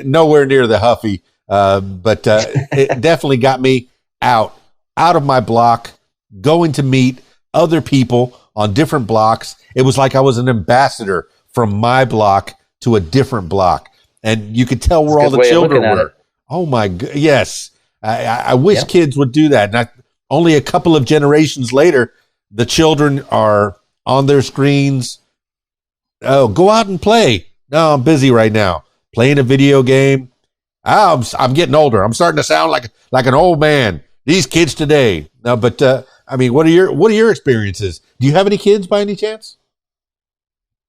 nowhere near the Huffy, but it definitely got me out of my block, going to meet other people on different blocks. It was like I was an ambassador from my block to a different block. And you could tell where all the children were. Oh my God. Yes. I wish kids would do that. And only a couple of generations later, the children are on their screens. Oh, go out and play. No, I'm busy right now playing a video game. I'm getting older. I'm starting to sound like an old man. These kids today. No, but I mean, what are your experiences? Do you have any kids by any chance?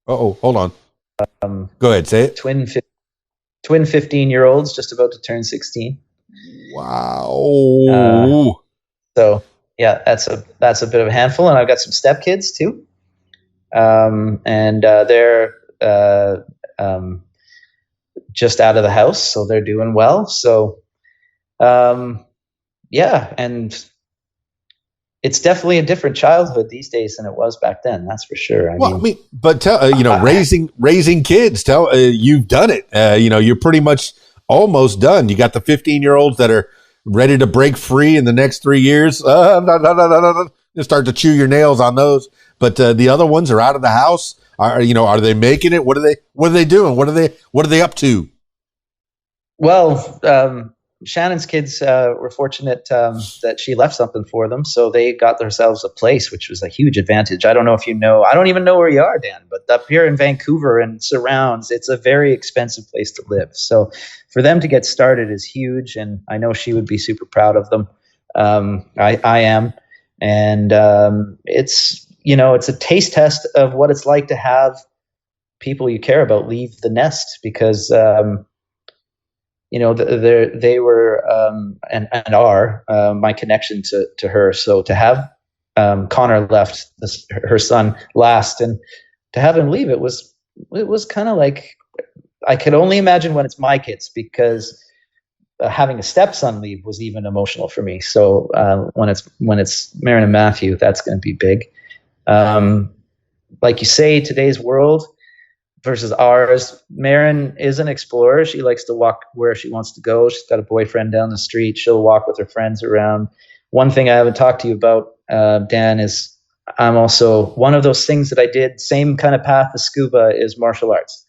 Oh, hold on. Go ahead, say it. Twin 15-year-olds just about to turn 16. Wow. So yeah, that's a bit of a handful, and I've got some stepkids too. And they're just out of the house, so they're doing well. So yeah, and it's definitely a different childhood these days than it was back then. That's for sure. I mean, but raising kids. You've done it. You're pretty much almost done. You got the 15-year-olds that are ready to break free in the next 3 years. You start to chew your nails on those. But the other ones are out of the house. Are they making it? What are they doing? What are they up to? Well, Shannon's kids were fortunate that she left something for them, so they got themselves a place, which was a huge advantage. I don't know if you know. I don't even know where you are, Dan, but up here in Vancouver and surrounds, it's a very expensive place to live. So for them to get started is huge, and I know she would be super proud of them. I am, and it's a taste test of what it's like to have people you care about leave the nest, because they were and are my connection to her. So to have Connor left, her son, last, and to have him leave, it was kind of like, I could only imagine when it's my kids, because having a stepson leave was even emotional for me. So when it's Marin and Matthew, that's going to be big. Like you say, today's world versus ours. Marin is an explorer. She likes to walk where she wants to go. She's got a boyfriend down the street. She'll walk with her friends around. One thing I haven't talked to you about, Dan, is I'm also one of those things that I did, same kind of path as scuba, is martial arts.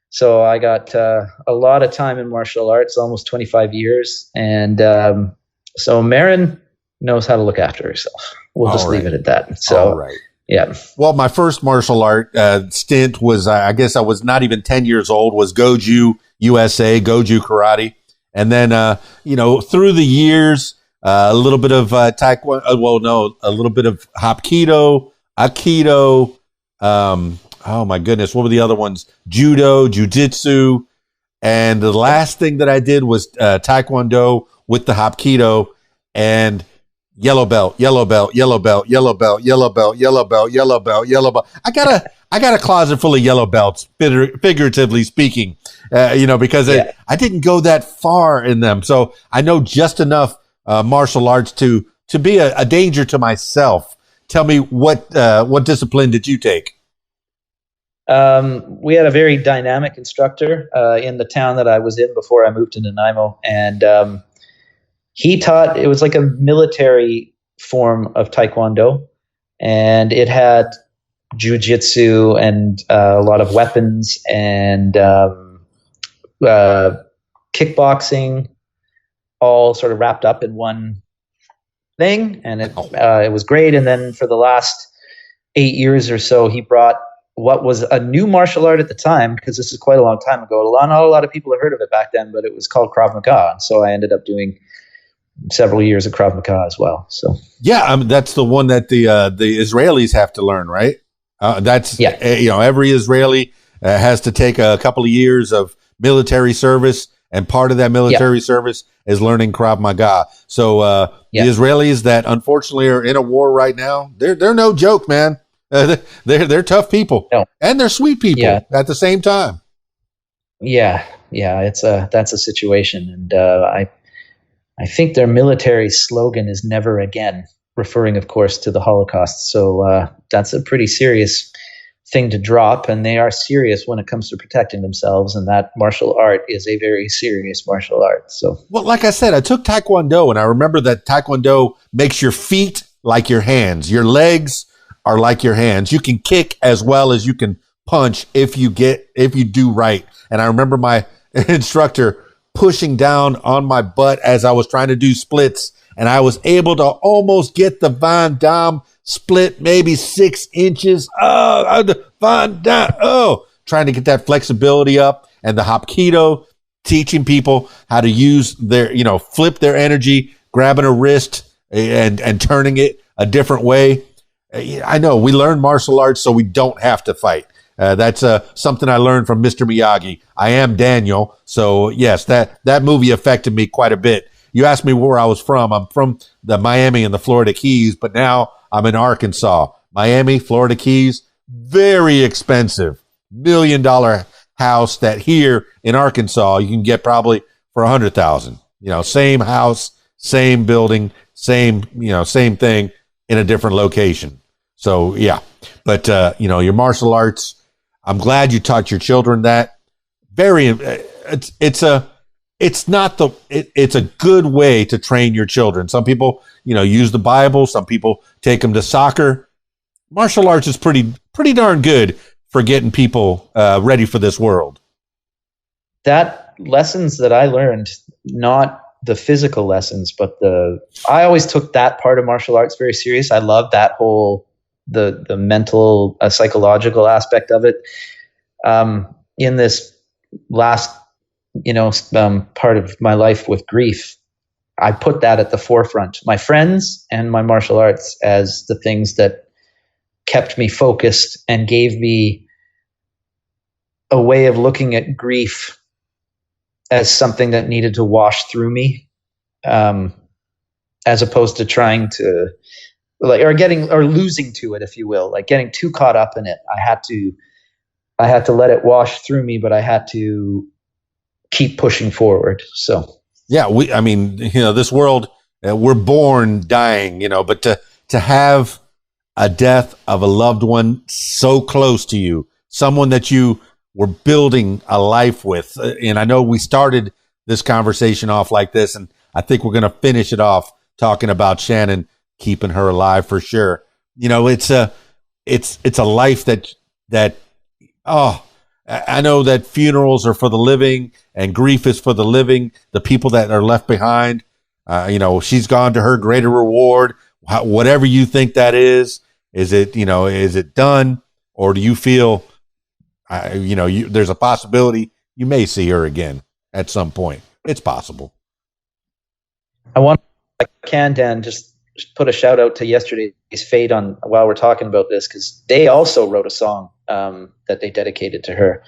So I got a lot of time in martial arts, almost 25 years. And so Marin knows how to look after herself. We'll just leave it at that. So, all right. Yeah. Well, my first martial art stint was, I guess I was not even 10 years old, was Goju USA, Goju Karate. And then, through the years, a little bit of Taekwondo, a little bit of Hapkido, Aikido. Oh my goodness. What were the other ones? Judo, Jiu-Jitsu. And the last thing that I did was Taekwondo with the Hapkido, and yellow belt. I got a closet full of yellow belts, figuratively speaking, because I didn't go that far in them. So I know just enough martial arts to be a danger to myself. Tell me, what discipline did you take? We had a very dynamic instructor in the town that I was in before I moved to Nanaimo, and he taught, it was like a military form of Taekwondo, and it had jiu-jitsu and a lot of weapons and kickboxing, all sort of wrapped up in one thing, and it was great. And then for the last 8 years or so, he brought what was a new martial art at the time, because this is quite a long time ago. Not a lot of people have heard of it back then, but it was called Krav Maga. And so I ended up doing several years of Krav Maga as well. So yeah, that's the one that the Israelis have to learn, right? That's every Israeli has to take a couple of years of military service, and part of that military service is learning Krav Maga. So the Israelis that unfortunately are in a war right now, they're no joke, man. They're tough people, and they're sweet people at the same time. Yeah, that's a situation, and I think their military slogan is "Never Again," referring, of course, to the Holocaust. So that's a pretty serious thing to drop, and they are serious when it comes to protecting themselves, and that martial art is a very serious martial art. So, well, like I said, I took Taekwondo, and I remember that Taekwondo makes your feet like your hands. Your legs are like your hands. You can kick as well as you can punch if you do right. And I remember my instructor pushing down on my butt as I was trying to do splits, and I was able to almost get the Van Damme split, maybe 6 inches. Trying to get that flexibility up, and the Hapkido, teaching people how to use their, flip their energy, grabbing a wrist and turning it a different way. I know we learn martial arts so we don't have to fight. That's something I learned from Mr. Miyagi. I am Daniel. So yes, that movie affected me quite a bit. You asked me where I was from. I'm from the Miami and the Florida Keys, but now I'm in Arkansas. Miami, Florida Keys, very expensive. $1 million house that here in Arkansas you can get probably for $100,000. Same house, same building, same thing in a different location. So yeah, but your martial arts, I'm glad you taught your children that. It's a good way to train your children. Some people, use the Bible. Some people take them to soccer. Martial arts is pretty darn good for getting people ready for this world. That lessons that I learned, not the physical lessons, but I always took that part of martial arts very serious. I love that whole the mental, psychological aspect of it. In this last, part of my life with grief, I put that at the forefront. My friends and my martial arts as the things that kept me focused and gave me a way of looking at grief as something that needed to wash through me, as opposed to trying to losing to it, if you will, like getting too caught up in it. I had to let it wash through me, but I had to keep pushing forward. So yeah, this world, we're born dying, but to have a death of a loved one so close to you, someone that you were building a life with. And I know we started this conversation off like this, and I think we're going to finish it off talking about Shannon, keeping her alive for sure. It's a life that I know that funerals are for the living and grief is for the living, the people that are left behind. She's gone to her greater reward. Whatever you think that is it done, or do you feel, there's a possibility you may see her again at some point? It's possible. I can, Dan, just put a shout out to Yesterday's Fate on while we're talking about this, because they also wrote a song that they dedicated to her,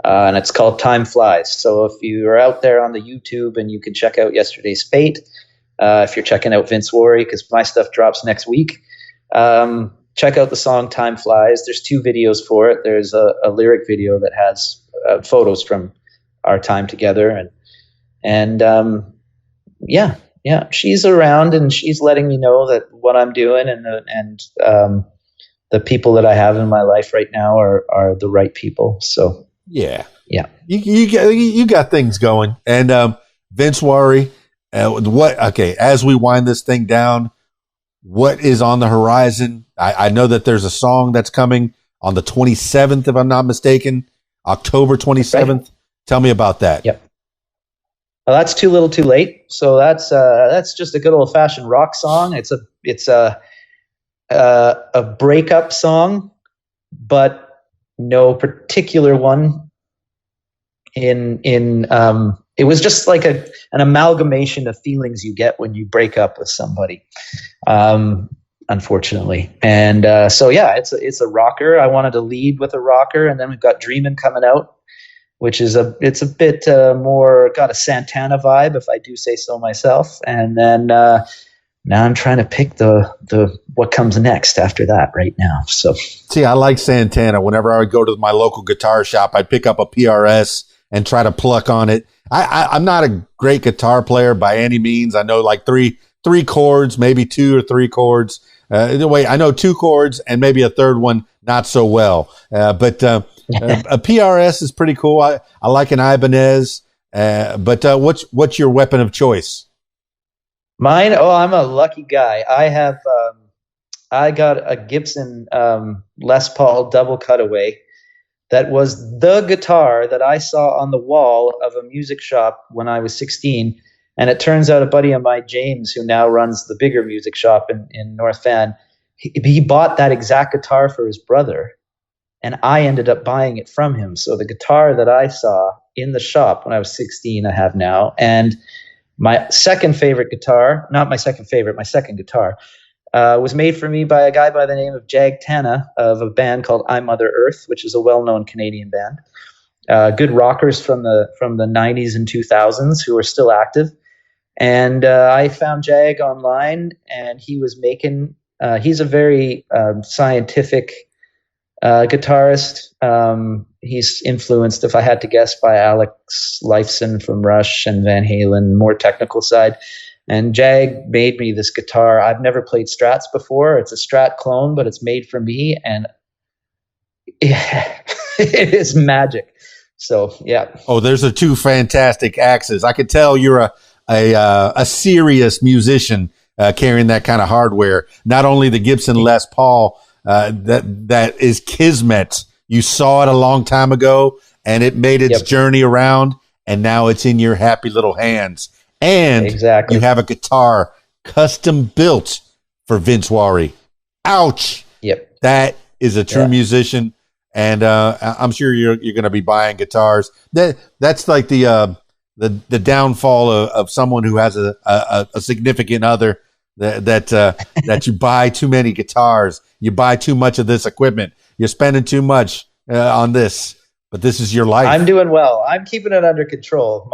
and it's called Time Flies. So if you are out there on the YouTube, and you can check out Yesterday's Fate, if you're checking out Vince Warry, because my stuff drops next week, check out the song Time Flies. There's 2 videos for it. There's a lyric video that has photos from our time together, and she's around, and she's letting me know that what I'm doing and the people that I have in my life right now are the right people. So yeah, you got things going. And Vince Warry, as we wind this thing down, what is on the horizon? I know that there's a song that's coming on the 27th, if I'm not mistaken, October 27th. Right. Tell me about that. Yep. Well, that's Too Little Too Late. So that's just a good old fashioned rock song. It's a breakup song, but no particular one. It was just like an amalgamation of feelings you get when you break up with somebody, unfortunately. And so yeah, it's a rocker. I wanted to lead with a rocker, and then we've got Dreamin' coming out, which is it's a bit more got a Santana vibe, if I do say so myself. And then now I'm trying to pick the what comes next after that right now. So see, I like Santana. Whenever I would go to my local guitar shop, I'd pick up a PRS and try to pluck on it. I'm not a great guitar player by any means. I know like three chords, maybe 2 or 3 chords. Wait, I know 2 chords and maybe a third one not so well. But a PRS is pretty cool. I like an Ibanez. But what's your weapon of choice? Mine? Oh, I'm a lucky guy. I got a Gibson Les Paul double cutaway. That was the guitar that I saw on the wall of a music shop when I was 16. And it turns out a buddy of mine, James, who now runs the bigger music shop in North Van, he bought that exact guitar for his brother. And I ended up buying it from him. So the guitar that I saw in the shop when I was 16, I have now. And my second favorite guitar, not my second favorite, my second guitar, was made for me by a guy by the name of Jag Tana of a band called I Mother Earth, which is a well-known Canadian band. Good rockers from the 90s and 2000s who are still active. And I found Jag online, and he was making. He's a very scientific guitarist. He's influenced, if I had to guess, by Alex Lifeson from Rush and Van Halen, more technical side. And Jag made me this guitar. I've never played Strats before. It's a Strat clone, but it's made for me, and it is magic. So yeah. Oh, there's the 2 fantastic axes. I could tell you're a serious musician carrying that kind of hardware. Not only the Gibson Les Paul, that is kismet. You saw it a long time ago, and it made its journey around, and now it's in your happy little hands. And exactly. You have a guitar custom built for Vince Warry. Ouch. Yep. That is a true musician. And I'm sure you're going to be buying guitars. That's like the downfall of someone who has a significant other that you buy too many guitars. You buy too much of this equipment. You're spending too much on this. But this is your life. I'm doing well. I'm keeping it under control.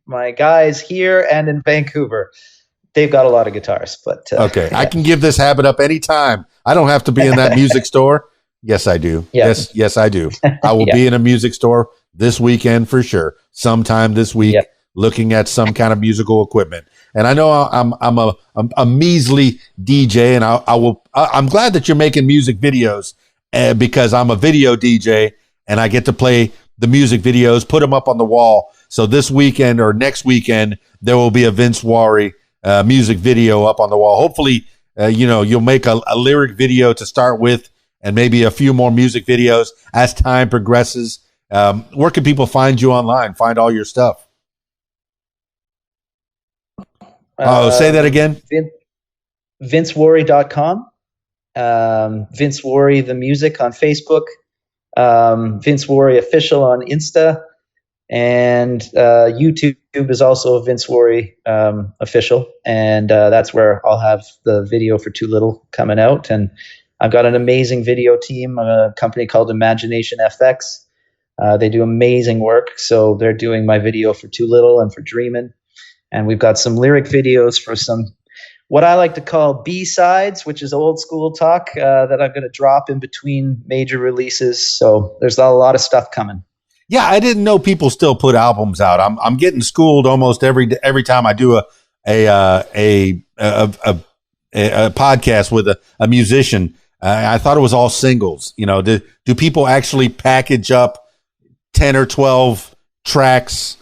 My guys here and in Vancouver, they've got a lot of guitars. But okay, I can give this habit up anytime. I don't have to be in that music store. Yes, I do. Yeah. Yes, I do. I will be in a music store this weekend for sure. Sometime this week, looking at some kind of musical equipment. And I know I'm a measly DJ, and I'm glad that you're making music videos because I'm a video DJ, and I get to play the music videos, put them up on the wall. So this weekend or next weekend, there will be a Vince Warry music video up on the wall. Hopefully, you'll make a lyric video to start with, and maybe a few more music videos as time progresses. Where can people find you online? Find all your stuff. Say that again. VinceWarry.com. Vince Warry the music on Facebook. Vince Warry official on Insta. And YouTube is also Vince Warry official, and that's where I'll have the video for Too Little coming out. And I've got an amazing video team, a company called Imagination FX. They do amazing work, so they're doing my video for Too Little and for Dreamin'. And we've got some lyric videos for some what I like to call B-sides, which is old school talk that I'm going to drop in between major releases. So there's a lot of stuff coming. Yeah, I didn't know people still put albums out. I'm getting schooled almost every time I do a podcast with a musician. I thought it was all singles. Do people actually package up 10 or 12 tracks,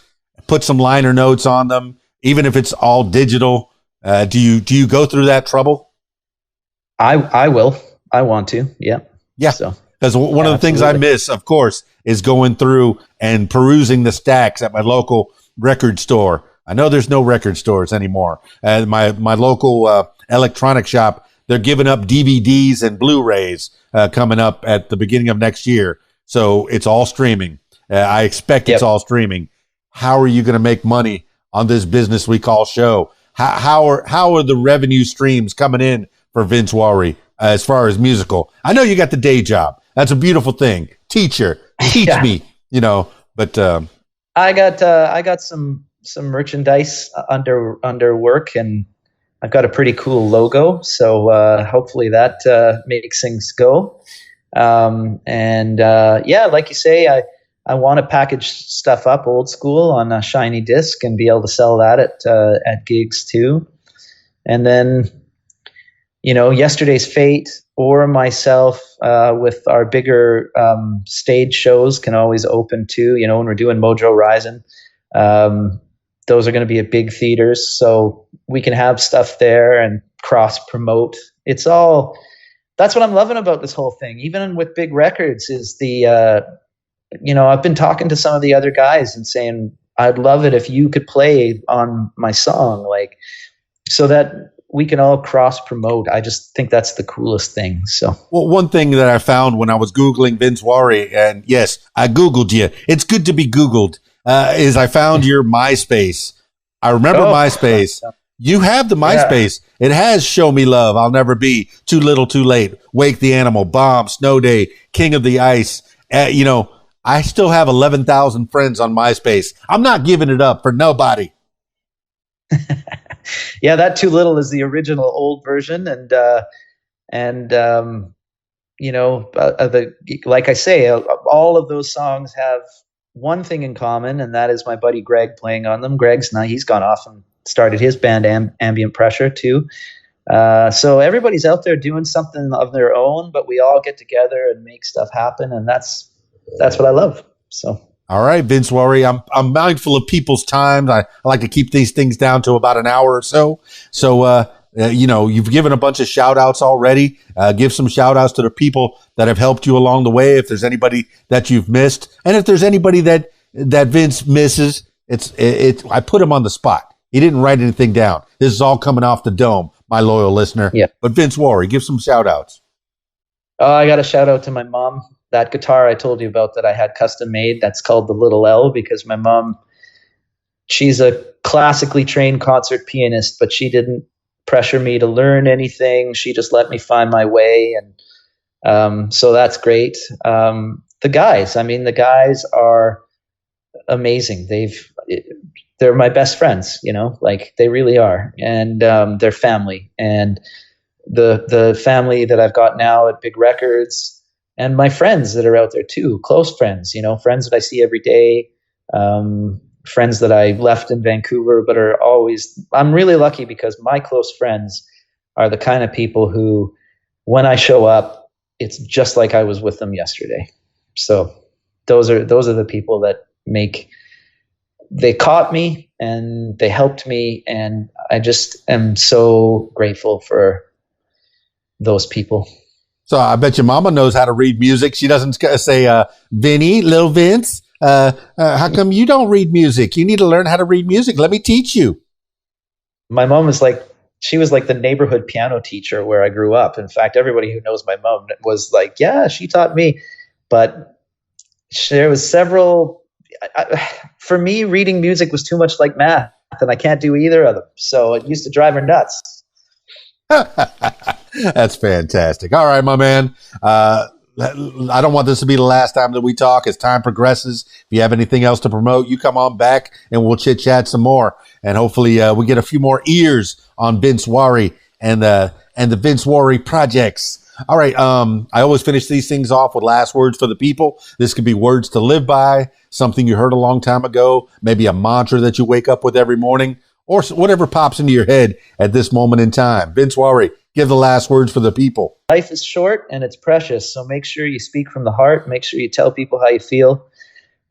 put some liner notes on them, even if it's all digital? Do you go through that trouble? I will. I want to. Yeah. Yeah. So. Because one of the things I miss, of course, is going through and perusing the stacks at my local record store. I know there's no record stores anymore. My local electronic shop, they're giving up DVDs and Blu-rays coming up at the beginning of next year. So it's all streaming. I expect it's all streaming. How are you going to make money on this business we call show? How are the revenue streams coming in for Vince Warry as far as musical? I know you got the day job. That's a beautiful thing. Teach me, but I got some merchandise under work, and I've got a pretty cool logo. So hopefully that makes things go. Like you say, I want to package stuff up old school on a shiny disc and be able to sell that at gigs too. And then, Yesterday's Fate or myself with our bigger stage shows can always open too. When we're doing Mojo Risin, those are going to be at big theaters, so we can have stuff there and cross promote. That's what I'm loving about this whole thing. Even with big records is I've been talking to some of the other guys and saying, I'd love it if you could play on my song, so that we can all cross promote. I just think that's the coolest thing. So, well, one thing that I found when I was Googling Vince Warry, and yes, I Googled you. It's good to be Googled, is I found your MySpace. I remember MySpace. You have the MySpace. Yeah. It has Show Me Love, I'll Never Be, Too Little Too Late, Wake the Animal, Bomb, Snow Day, King of the Ice. I still have 11,000 friends on MySpace. I'm not giving it up for nobody. Yeah, that Too Little is the original old version, like I say, all of those songs have one thing in common, and that is my buddy Greg playing on them. He's gone off and started his band Ambient Pressure too. So everybody's out there doing something of their own, but we all get together and make stuff happen, and that's what I love. So. All right, Vince Warry, I'm mindful of people's time. I like to keep these things down to about an hour or so. So, you've given a bunch of shout outs already. Give some shout outs to the people that have helped you along the way. If there's anybody that you've missed, and if there's anybody that Vince misses, I put him on the spot. He didn't write anything down. This is all coming off the dome, my loyal listener. Yeah. But Vince Warry, give some shout outs. I got a shout out to my mom. That guitar I told you about that I had custom made, that's called the Little L, because my mom, she's a classically trained concert pianist, but she didn't pressure me to learn anything. She just let me find my way. And so that's great. The guys are amazing. They're my best friends, they really are. And they're family. And the family that I've got now at Big Records, and my friends that are out there too, close friends, friends that I see every day, friends that I left in Vancouver, but I'm really lucky because my close friends are the kind of people who, when I show up, it's just like I was with them yesterday. So those are the people that they caught me and they helped me. And I just am so grateful for those people. So I bet your mama knows how to read music. She doesn't say, Vinny, little Vince, how come you don't read music? You need to learn how to read music. Let me teach you. My mom was she was like the neighborhood piano teacher where I grew up. In fact, everybody who knows my mom was like, yeah, she taught me. But there was for me, reading music was too much like math, and I can't do either of them. So it used to drive her nuts. That's fantastic. All right, my man. I don't want this to be the last time that we talk. As time progresses, if you have anything else to promote, you come on back and we'll chit chat some more. And hopefully we get a few more ears on Vince Warry and the Vince Warry projects. All right. I always finish these things off with last words for the people. This could be words to live by, something you heard a long time ago, maybe a mantra that you wake up with every morning, or whatever pops into your head at this moment in time. Vince Warry, give the last words for the people. Life is short and it's precious, so make sure you speak from the heart. Make sure you tell people how you feel,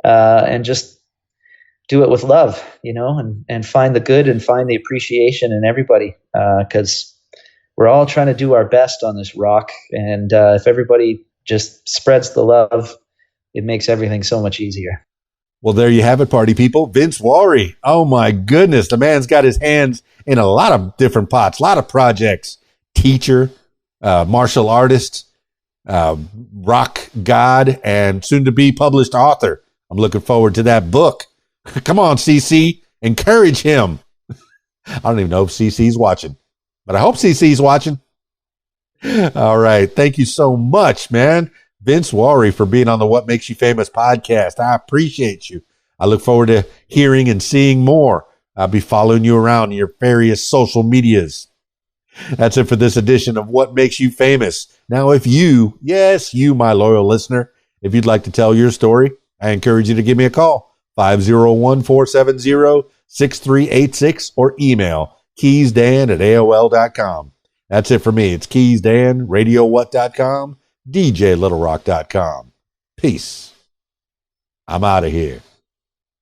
and just do it with love, and find the good and find the appreciation in everybody, because we're all trying to do our best on this rock. And if everybody just spreads the love, it makes everything so much easier. Well, there you have it, party people. Vince Warry. Oh, my goodness. The man's got his hands in a lot of different pots, a lot of projects. Teacher, martial artist, rock god and soon to be published author. I'm looking forward to that book. Come on, CC, encourage him. I don't even know if CC's watching, but I hope CC's watching. All right. Thank you so much, man. Vince Warry, for being on the What Makes You Famous podcast. I appreciate you. I look forward to hearing and seeing more. I'll be following you around in your various social medias. That's it for this edition of What Makes You Famous. Now, if you, yes, you, my loyal listener, if you'd like to tell your story, I encourage you to give me a call, 501-470-6386, or email keysdan@aol.com. That's it for me. It's keysdan, radiowhat.com, djlittlerock.com. Peace. I'm out of here.